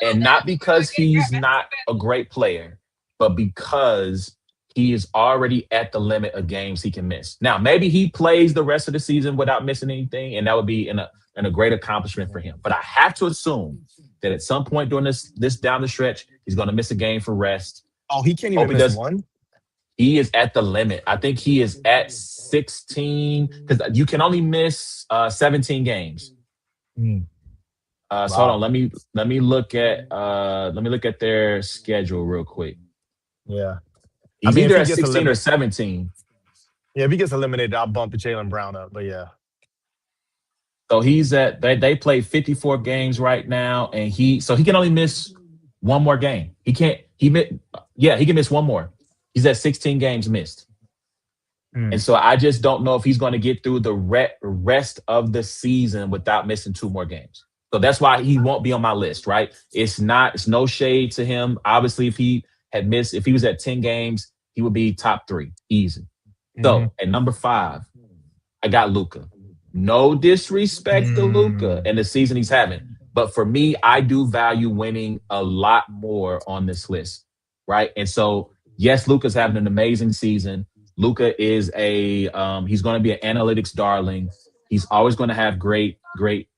[SPEAKER 1] and not because he's not a great player, but because he is already at the limit of games he can miss. Now, maybe he plays the rest of the season without missing anything, and that would be in a great accomplishment for him. But I have to assume that at some point during this down the stretch, he's going to miss a game for rest.
[SPEAKER 2] Oh, he can't
[SPEAKER 1] Hope
[SPEAKER 2] even
[SPEAKER 1] he
[SPEAKER 2] miss
[SPEAKER 1] does.
[SPEAKER 2] one.
[SPEAKER 1] He is at the limit. I think he is at 16 because you can only miss 17 games.
[SPEAKER 2] Mm,
[SPEAKER 1] So hold
[SPEAKER 2] wow.
[SPEAKER 1] on. Let me look at their schedule real quick.
[SPEAKER 2] Yeah. I
[SPEAKER 1] He's
[SPEAKER 2] mean,
[SPEAKER 1] either
[SPEAKER 2] if he
[SPEAKER 1] at
[SPEAKER 2] gets
[SPEAKER 1] 16 or
[SPEAKER 2] eliminated,
[SPEAKER 1] 17.
[SPEAKER 2] yeah, if he gets eliminated, I'll bump Jalen Brown up. But yeah,
[SPEAKER 1] So he's at they play 54 games right now, and he can only miss one more game. He can't yeah, he can miss one more. He's at 16 games missed. And
[SPEAKER 2] mm,
[SPEAKER 1] so I just don't know if he's going to get through the rest of the season without missing two more games. So that's why he won't be on my list, right? It's no shade to him. Obviously, if he was at 10 games, he would be top three, easy.
[SPEAKER 2] hmm,
[SPEAKER 1] So at number 5, I got Luca. No disrespect to Luca
[SPEAKER 2] mm,
[SPEAKER 1] and the season he's having. But for me, I do value winning a lot more on this list, right? And so, yes, Luca's having an amazing season. Luca is he's going to be an analytics darling. He's always going to have great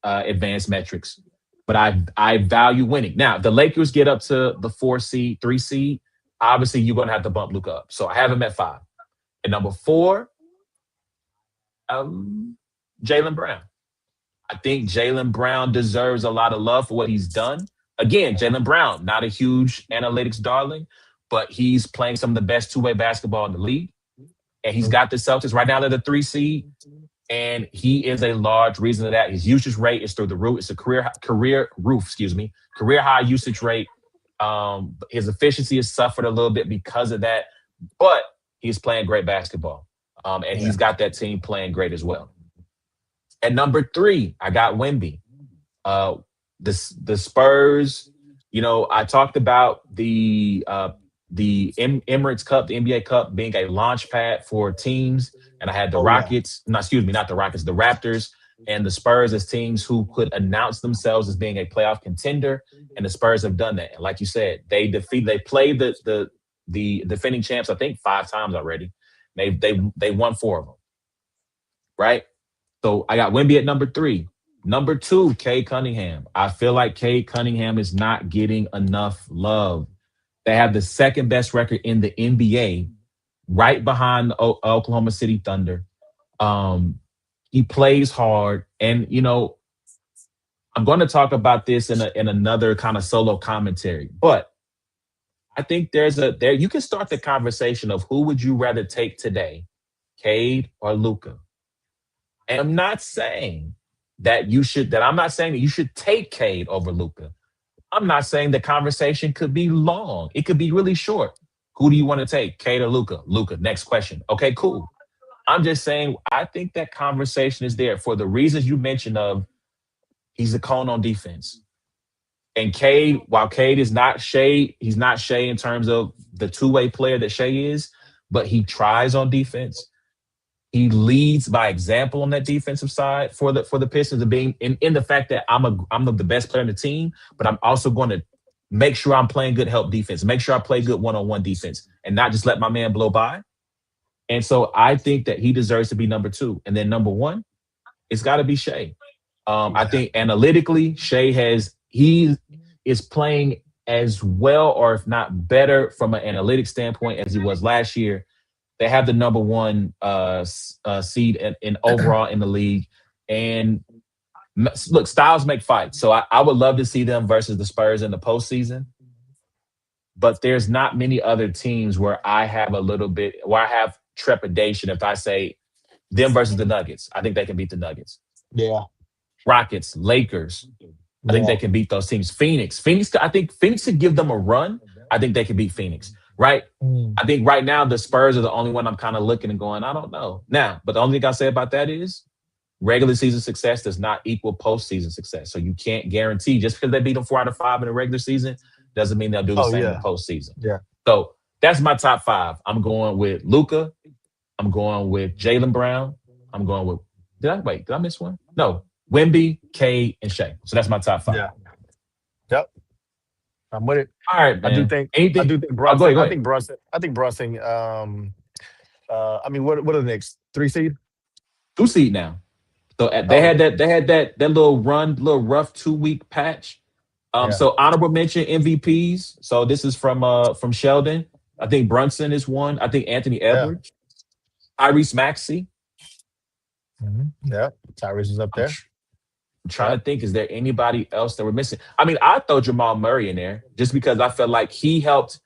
[SPEAKER 1] advanced metrics. But I value winning. Now, if the Lakers get up to the 4 seed, 3 seed, obviously you're going to have to bump Luca up. So I have him at 5. At number 4, um, Jalen Brown. I think Jalen Brown deserves a lot of love for what he's done. Again, Jalen Brown, not a huge analytics darling, but he's playing some of the best two-way basketball in the league. And he's got the Celtics right now at the 3 seed. And he is a large reason of that. His usage rate is through the roof. It's a career high usage rate. His efficiency has suffered a little bit because of that, but he's playing great basketball. And
[SPEAKER 2] yeah,
[SPEAKER 1] he's got that team playing great as well. At number 3, I got Wemby. Uh, the Spurs. I talked about the Emirates Cup, the NBA Cup, being a launch pad for teams, and I had the
[SPEAKER 2] oh yeah,
[SPEAKER 1] Rockets. No, excuse me, not the Rockets, the Raptors and the Spurs as teams who could announce themselves as being a playoff contender, and the Spurs have done that. And like you said, they played the defending champs, I think 5 times already. They won 4 of them, right? So I got Wemby at number 3. Number 2, Cade Cunningham. I feel like Cade Cunningham is not getting enough love. They have the second best record in the NBA, right behind the Oklahoma City Thunder. Um, he plays hard, and I'm going to talk about this in another kind of solo commentary. But I think there you can start the conversation of who would you rather take today, Cade or Luca. And I'm not saying that I'm not saying that you should take Cade over Luca. I'm not saying the conversation could be long. It could be really short. Who do you want to take, Cade or Luca? Luca. Next question. Okay, cool. I'm just saying I think that conversation is there for the reasons you mentioned of he's a cone on defense. And Cade, while Cade is not Shea, he's not Shea in terms of the two-way player that Shea is, but he tries on defense. He leads by example on that defensive side for the Pistons of being in the fact that I'm the best player on the team, but I'm also going to make sure I'm playing good help defense, make sure I play good one-on-one defense, and not just let my man blow by. And so I think that he deserves to be number 2. And then number 1, it's got to be Shea. I
[SPEAKER 2] yeah.
[SPEAKER 1] think analytically, he is playing as well, or if not better, from an analytics standpoint as he was last year. They have the number 1 seed in overall in the league. And look, styles make fights. So I would love to see them versus the Spurs in the postseason. But there's not many other teams where I have trepidation if I say them versus the Nuggets. I think they can beat the Nuggets.
[SPEAKER 2] Yeah,
[SPEAKER 1] Rockets, Lakers. I think
[SPEAKER 2] yeah.
[SPEAKER 1] they can beat those teams. Phoenix. I think Phoenix could give them a run. I think they can beat Phoenix. Right.
[SPEAKER 2] Mm.
[SPEAKER 1] I think right now the Spurs are the only one I'm kind of looking and going, I don't know. Now, but the only thing I say about that is regular season success does not equal postseason success. So you can't guarantee just because they beat them 4 out of 5 in the regular season doesn't mean they'll do the
[SPEAKER 2] Oh
[SPEAKER 1] same in the
[SPEAKER 2] yeah,
[SPEAKER 1] postseason.
[SPEAKER 2] yeah.
[SPEAKER 1] So that's my top 5. I'm going with Luca. I'm going with Jalen Brown. I'm going with Did I miss one? No. Wemby, Cade, and Shea. So that's my top 5.
[SPEAKER 2] Yeah. Yep. I'm with it.
[SPEAKER 1] All right,
[SPEAKER 2] I do
[SPEAKER 1] man.
[SPEAKER 2] think I
[SPEAKER 1] Anything?
[SPEAKER 2] do think
[SPEAKER 1] Oh, go
[SPEAKER 2] Brunson.
[SPEAKER 1] ahead. Go
[SPEAKER 2] I
[SPEAKER 1] ahead.
[SPEAKER 2] think Brunson. I think Brunson. I mean, what are the next 3 seed?
[SPEAKER 1] 2 seed now. So
[SPEAKER 2] Oh
[SPEAKER 1] they had that little run, little rough 2-week patch.
[SPEAKER 2] yeah,
[SPEAKER 1] So honorable mention MVPs. So this is from Sheldon. I think Brunson is one. I think Anthony
[SPEAKER 2] yeah,
[SPEAKER 1] Edwards, Tyrese Maxey.
[SPEAKER 2] yeah. Tyrese is up
[SPEAKER 1] I'm,
[SPEAKER 2] there.
[SPEAKER 1] tr- I'm trying
[SPEAKER 2] Yep.
[SPEAKER 1] to think. Is there anybody else that we're missing? I mean, I throw Jamal Murray in there just because I felt like he helped.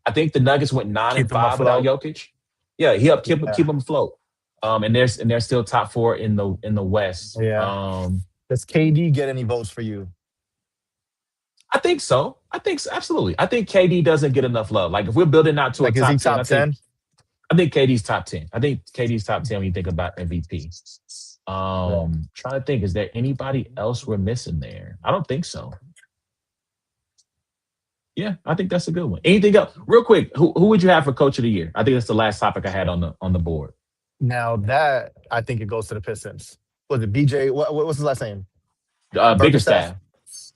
[SPEAKER 1] I think the Nuggets went nine
[SPEAKER 2] Keep
[SPEAKER 1] and
[SPEAKER 2] them
[SPEAKER 1] five without
[SPEAKER 2] afloat.
[SPEAKER 1] Jokic. Yeah, he helped keep
[SPEAKER 2] Yeah,
[SPEAKER 1] them afloat. And they're still top four in the West.
[SPEAKER 2] yeah. Does KD get any votes for you?
[SPEAKER 1] I think so. Absolutely. I think KD doesn't get enough love. Like if we're building out to a
[SPEAKER 2] Like, is he
[SPEAKER 1] top 10,
[SPEAKER 2] top 10?
[SPEAKER 1] I think KD's top 10. I think KD's top 10 when you think about MVP.
[SPEAKER 2] Yeah.
[SPEAKER 1] Trying to think, is there anybody else we're missing there? I don't think so. Yeah, I think that's a good one. Anything else? Real quick, who would you have for coach of the year? I think that's the last topic I had on the board.
[SPEAKER 2] Now that I think it goes to the Pistons. Was it BJ? What's his last name? Burgerstaff?
[SPEAKER 1] Bickerstaff.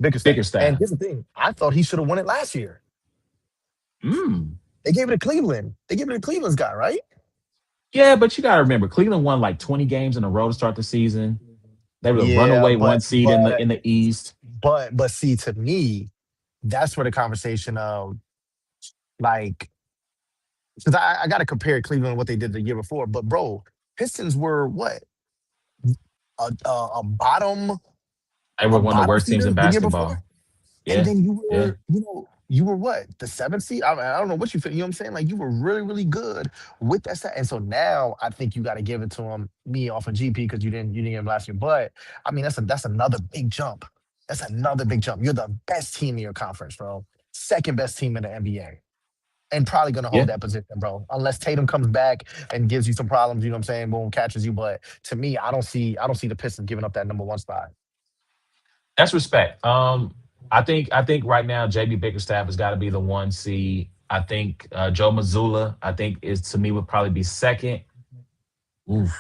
[SPEAKER 2] Bickerstaff. And
[SPEAKER 1] Bickerstaff.
[SPEAKER 2] here's the thing. I thought he should have won it last year.
[SPEAKER 1] Mm.
[SPEAKER 2] They gave it to Cleveland. They gave it to Cleveland's guy, right?
[SPEAKER 1] Yeah, but you gotta remember, Cleveland won like 20 games in a row to start the season. They were the
[SPEAKER 2] Yeah,
[SPEAKER 1] runaway one
[SPEAKER 2] but
[SPEAKER 1] seed in the
[SPEAKER 2] but
[SPEAKER 1] in the East.
[SPEAKER 2] but see, to me, that's where the conversation of like, because I got to compare Cleveland and what they did the year before. But bro, Pistons were what, a bottom
[SPEAKER 1] They were
[SPEAKER 2] a
[SPEAKER 1] one of the
[SPEAKER 2] bottom
[SPEAKER 1] worst teams
[SPEAKER 2] feeder
[SPEAKER 1] in
[SPEAKER 2] the year before,
[SPEAKER 1] basketball.
[SPEAKER 2] and
[SPEAKER 1] Yeah,
[SPEAKER 2] then you
[SPEAKER 1] yeah.
[SPEAKER 2] were, you were what, the seventh seed. I don't know what you feel. You know what I'm saying? Like, you were really really good with that set. And so now I think you got to give it to him, me off of GP, because you didn't get him last year. But I mean, that's another big jump. That's another big jump. You're the best team in your conference, bro. Second best team in the NBA. And probably gonna hold
[SPEAKER 1] Yeah.
[SPEAKER 2] that position, bro. Unless Tatum comes back and gives you some problems, you know what I'm saying? Boom, catches you. But to me, I don't see the Pistons giving up that number one spot.
[SPEAKER 1] That's respect. I think right now JB Bickerstaff has got to be the one seed. I think Joe Mazzulla, I think is to me would probably be second. Oof.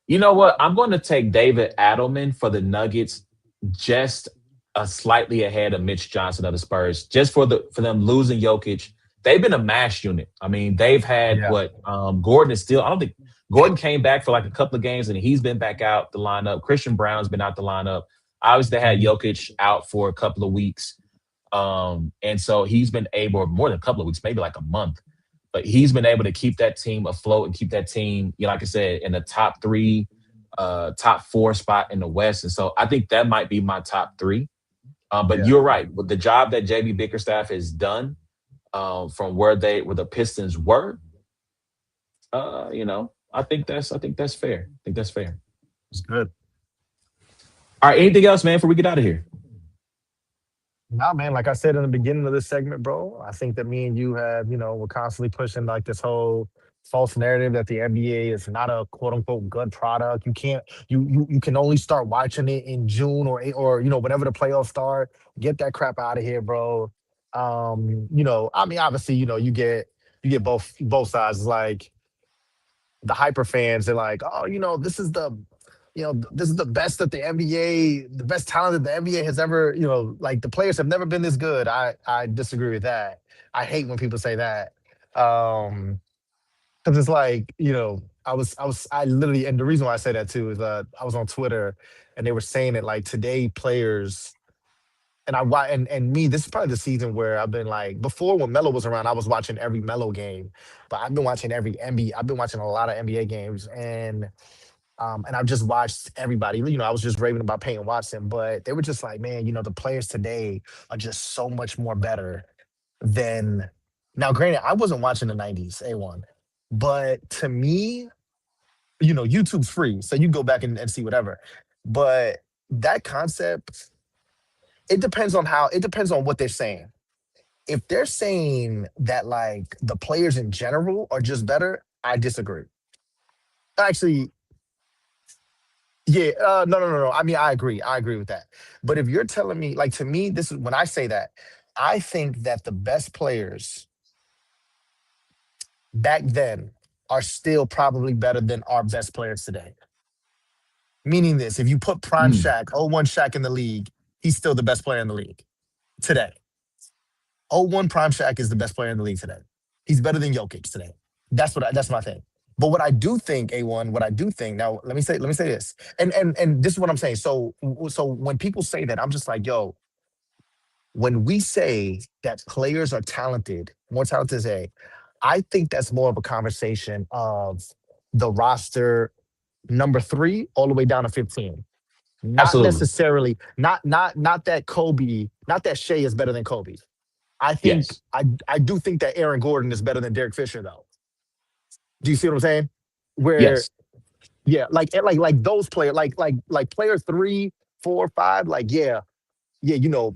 [SPEAKER 1] You know what? I'm going to take David Adelman for the Nuggets, just a slightly ahead of Mitch Johnson of the Spurs, just for them losing Jokic. They've been a mash unit. I mean, they've had
[SPEAKER 2] Yeah.
[SPEAKER 1] what Gordon is still. I don't think Gordon came back for like a couple of games and he's been back out the lineup. Christian Brown's been out the lineup. Obviously, they had
[SPEAKER 2] Mhm.
[SPEAKER 1] Jokic out for a couple of weeks, and so he's been able, more than a couple of weeks, maybe like a month, but he's been able to keep that team afloat and keep that team, like I said, in the top three, top four spot in the West. And so I think that might be my top three. But
[SPEAKER 2] Yeah.
[SPEAKER 1] you're right. With the job that JB Bickerstaff has done, from where the Pistons were, I think that's fair. I think that's fair.
[SPEAKER 2] It's good.
[SPEAKER 1] All right. Anything else, man, before we get out of here?
[SPEAKER 2] Nah, man, like I said in the beginning of this segment, bro, I think that me and you have, we're constantly pushing like this whole false narrative that the NBA is not a quote unquote good product. You can't, you can only start watching it in June or whenever the playoffs start. Get that crap out of here, bro. I mean, obviously, you get both sides. Like, the hyper fans, they're like, oh, this is the best that the NBA, the best talent that the NBA has ever, like, the players have never been this good. I disagree with that. I hate when people say that. Because it's like, I literally, and the reason why I say that too is I was on Twitter and they were saying it like, today players, and me, this is probably the season where I've been like, before when Melo was around, I was watching every Melo game, but I've been watching every NBA. I've been watching a lot of NBA games, and I've just watched everybody. I was just raving about Peyton Watson, but they were just like, man, the players today are just so much more better than. Now, granted, I wasn't watching the '90s A1, but to me, YouTube's free, so you go back and see whatever. But that concept, it depends on what they're saying. If they're saying that like the players in general are just better, I disagree. Actually, yeah, no, no, no, no. I mean, I agree with that. But if you're telling me, like, to me, this is when I say that, I think that the best players back then are still probably better than our best players today. Meaning this, if you put prime
[SPEAKER 1] Mm.
[SPEAKER 2] Shaq, '01 Shaq in the league, he's still the best player in the league today. '01 prime Shaq is the best player in the league today. He's better than Jokic today. That's my thing. But what I do think, A1, what I do think, now let me say this. And this is what I'm saying. So when people say that, I'm just like, yo, when we say that players are talented, more talented today, I think that's more of a conversation of the roster number 3 all the way down to 15. Not
[SPEAKER 1] Absolutely.
[SPEAKER 2] necessarily, not that Kobe, not that Shea is better than Kobe.
[SPEAKER 1] Yes.
[SPEAKER 2] I do think that Aaron Gordon is better than Derek Fisher though. Do you see what I'm saying? Where
[SPEAKER 1] Yes.
[SPEAKER 2] yeah, like those players, like player three, four, five, like yeah,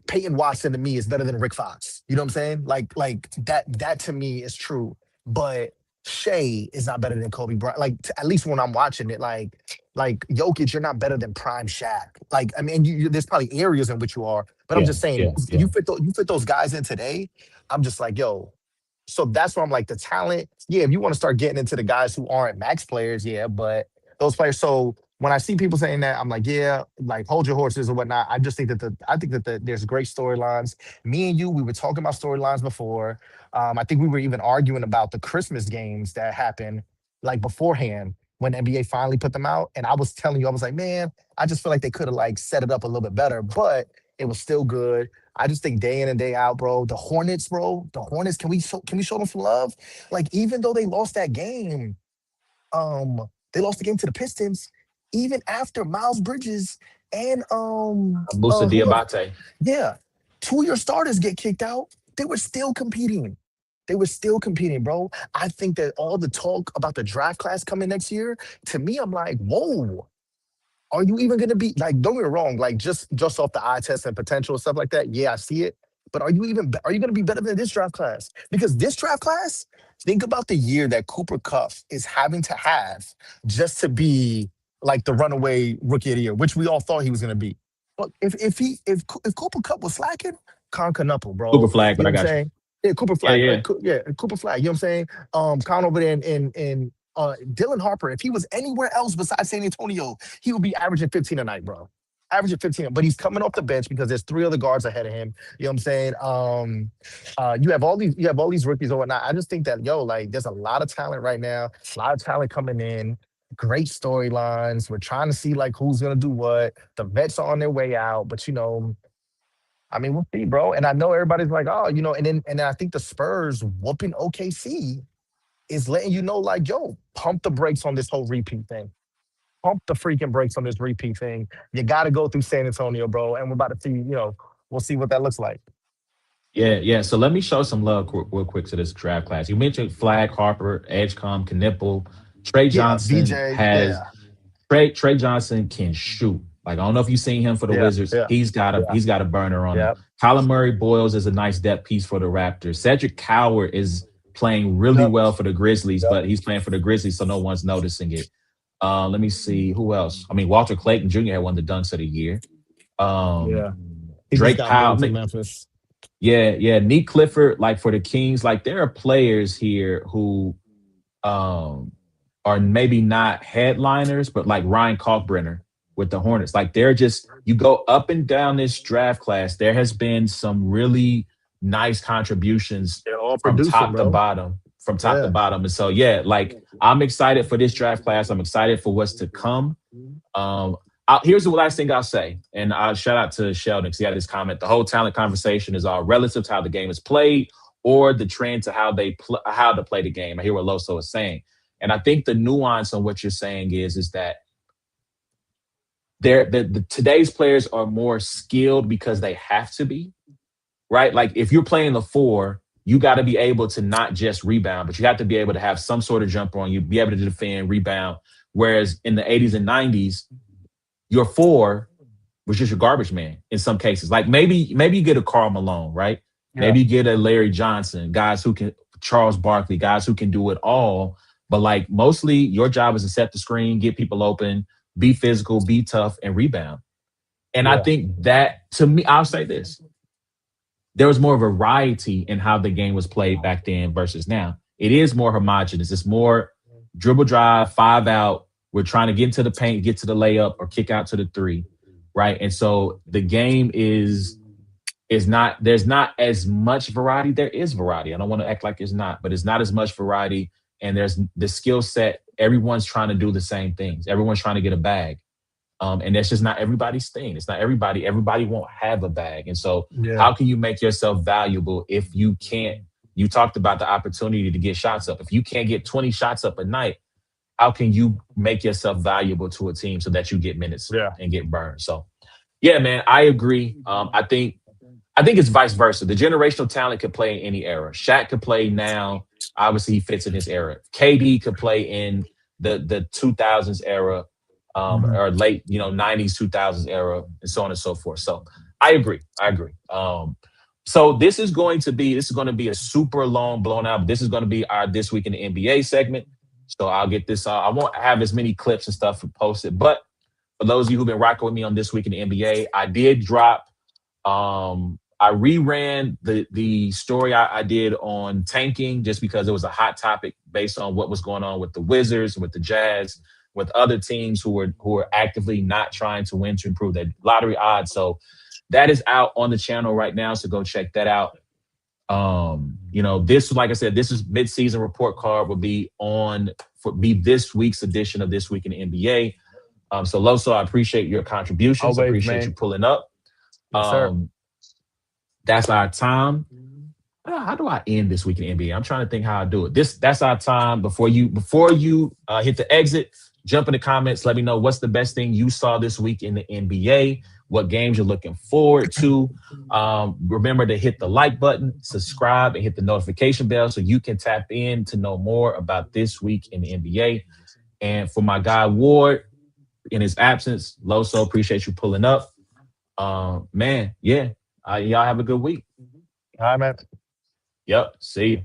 [SPEAKER 2] Peyton Watson to me is better than Rick Fox. You know what I'm saying? Like that to me is true. But Shea is not better than Kobe Bryant. Like at least when I'm watching it, like Jokic, you're not better than Prime Shaq. Like I mean, there's probably areas in which you are, but I'm
[SPEAKER 1] Yeah.
[SPEAKER 2] just saying
[SPEAKER 1] Yeah. Yeah.
[SPEAKER 2] you fit those guys in today. I'm just like yo. So that's where I'm like the talent. Yeah, if you want to start getting into the guys who aren't max players, yeah, but those players. So when I see people saying that, I'm like, yeah, like hold your horses or whatnot. I think that there's great storylines. Me and you, we were talking about storylines before. I think we were even arguing about the Christmas games that happened like beforehand when NBA finally put them out. And I was telling you, I was like, man, I just feel like they could have like set it up a little bit better, but it was still good. I just think day in and day out, bro. The Hornets, bro. The Hornets. Can we show them some love? Like even though they lost that game, um, they lost the game to the Pistons. Even after Miles Bridges and
[SPEAKER 1] Musa
[SPEAKER 2] whoever,
[SPEAKER 1] Diabate.
[SPEAKER 2] yeah, two of your starters get kicked out. They were still competing. They were still competing, bro. I think that all the talk about the draft class coming next year, to me, I'm like, whoa, are you even going to be like? Don't get me wrong, like just off the eye test and potential and stuff like that. Yeah, I see it. But are you going to be better than this draft class? Because this draft class, think about the year that Cooper Cup is having to have just to be like the runaway rookie of the year, which we all thought he was going to be. But if Cooper Cup was slacking, Conker
[SPEAKER 1] Super
[SPEAKER 2] bro.
[SPEAKER 1] flag,
[SPEAKER 2] You
[SPEAKER 1] but
[SPEAKER 2] know
[SPEAKER 1] I
[SPEAKER 2] what I'm
[SPEAKER 1] got you.
[SPEAKER 2] saying? Yeah, Cooper
[SPEAKER 1] Yeah.
[SPEAKER 2] Flag.
[SPEAKER 1] Yeah.
[SPEAKER 2] Yeah, Cooper Flag. You know what I'm saying? Con over there in Dylan Harper. If he was anywhere else besides San Antonio, he would be averaging 15 a night, bro. Averaging 15, but he's coming off the bench because there's three other guards ahead of him. You know what I'm saying? You have all these rookies or whatnot. I just think that like there's a lot of talent right now, a lot of talent coming in, great storylines. We're trying to see like who's gonna do what. The vets are on their way out, but I mean, we'll see, bro. And I know everybody's like, oh, and then I think the Spurs whooping OKC is letting you know, like, yo, pump the brakes on this whole repeat thing. Pump the freaking brakes on this repeat thing. You got to go through San Antonio, bro. And we're about to see, we'll see what that looks like.
[SPEAKER 1] Yeah, yeah. So let me show some love real quick to this draft class. You mentioned Flag, Harper, Edgecombe, Knipple. Trey
[SPEAKER 2] Yeah,
[SPEAKER 1] Johnson
[SPEAKER 2] VJ.
[SPEAKER 1] has
[SPEAKER 2] Yeah,
[SPEAKER 1] Trey Johnson can shoot. Like I don't know if you've seen him for the
[SPEAKER 2] yeah,
[SPEAKER 1] Wizards.
[SPEAKER 2] yeah, yeah,
[SPEAKER 1] He's got a burner on him.
[SPEAKER 2] yeah,
[SPEAKER 1] Colin Murray Boyles is a nice depth piece for the Raptors. Cedric Coward is playing really
[SPEAKER 2] yep,
[SPEAKER 1] well for the Grizzlies,
[SPEAKER 2] yep,
[SPEAKER 1] but he's playing for the Grizzlies, so no one's noticing it. Let me see who else. I mean, Walter Clayton Jr. had won the dunks of the year. Um,
[SPEAKER 2] yeah. He just
[SPEAKER 1] Drake
[SPEAKER 2] got moved
[SPEAKER 1] Powell.
[SPEAKER 2] to Memphis.
[SPEAKER 1] Yeah, yeah. Nick Clifford, like for the Kings, like there are players here who um are maybe not headliners, but like Ryan Kalkbrenner with the Hornets. Like they're just you go up and down this draft class, there has been some really nice contributions
[SPEAKER 2] They're all
[SPEAKER 1] from
[SPEAKER 2] producing,
[SPEAKER 1] top to
[SPEAKER 2] bro.
[SPEAKER 1] bottom. From top to
[SPEAKER 2] Yeah.
[SPEAKER 1] bottom. And so yeah, like I'm excited for this draft class. I'm excited for what's to come. Um, here's the last thing I'll say, and I'll shout out to Sheldon because he had this comment. The whole talent conversation is all relative to how the game is played or the trend to how to play the game. I hear what Loso is saying, and I think the nuance on what you're saying is that today's players are more skilled because they have to be right. Like if you're playing the four, you got to be able to not just rebound, but you have to be able to have some sort of jumper on you, be able to defend, rebound. Whereas in the 80s and 90s, your four was just your garbage man in some cases. Like maybe you get a Karl Malone, right?
[SPEAKER 2] Yeah.
[SPEAKER 1] Maybe you get a Larry Johnson, guys who can Charles Barkley, guys who can do it all. But like mostly your job is to set the screen, get people open, be physical, be tough, and rebound. And I
[SPEAKER 2] Yeah.
[SPEAKER 1] think that to me, I'll say this. There was more variety in how the game was played back then versus now. It is more homogenous. It's more dribble drive, five out. We're trying to get into the paint, get to the layup, or kick out to the three, right? And so the game is not there's not as much variety. There is variety. I don't want to act like it's not, but it's not as much variety. And there's the skill set. Everyone's trying to do the same things. Everyone's trying to get a bag. And that's just not everybody's thing. It's not everybody. Everybody won't have a bag. And so,
[SPEAKER 2] Yeah.
[SPEAKER 1] how can you make yourself valuable if you can't? You talked about the opportunity to get shots up. If you can't get 20 shots up a night, how can you make yourself valuable to a team so that you get minutes
[SPEAKER 2] Yeah.
[SPEAKER 1] and get burned? So, yeah, man, I agree. I think it's vice versa. The generational talent could play in any era. Shaq could play now. Obviously, he fits in his era. KD could play in the 2000s era,
[SPEAKER 2] Mhm.
[SPEAKER 1] or late, 90s, 2000s era, and so on and so forth. So I agree. I agree. So this is going to be a super long blown out. But this is going to be our this week in the NBA segment. So I'll get this. I won't have as many clips and stuff posted, but for those of you who've been rocking with me on this week in the NBA, I did drop. I reran the story I did on tanking just because it was a hot topic based on what was going on with the Wizards, with the Jazz, with other teams who are actively not trying to win to improve their lottery odds. So that is out on the channel right now. So go check that out. This, like I said, this is mid-season report card will be on for be this week's edition of This Week in the NBA. So Loso, I appreciate your contributions. I
[SPEAKER 2] Always,
[SPEAKER 1] appreciate you
[SPEAKER 2] man.
[SPEAKER 1] pulling up.
[SPEAKER 2] Yes, sir.
[SPEAKER 1] Um, that's our time. How do I end This Week in the NBA? I'm trying to think how I do it. That's our time. Before you hit the exit, jump in the comments. Let me know what's the best thing you saw this week in the NBA. What games you're looking forward to. Remember to hit the like button, subscribe, and hit the notification bell so you can tap in to know more about this week in the NBA. And for my guy Ward, in his absence, Loso, appreciate you pulling up. Man, yeah. Y'all have a good week.
[SPEAKER 2] All right, man.
[SPEAKER 1] Yep. See you.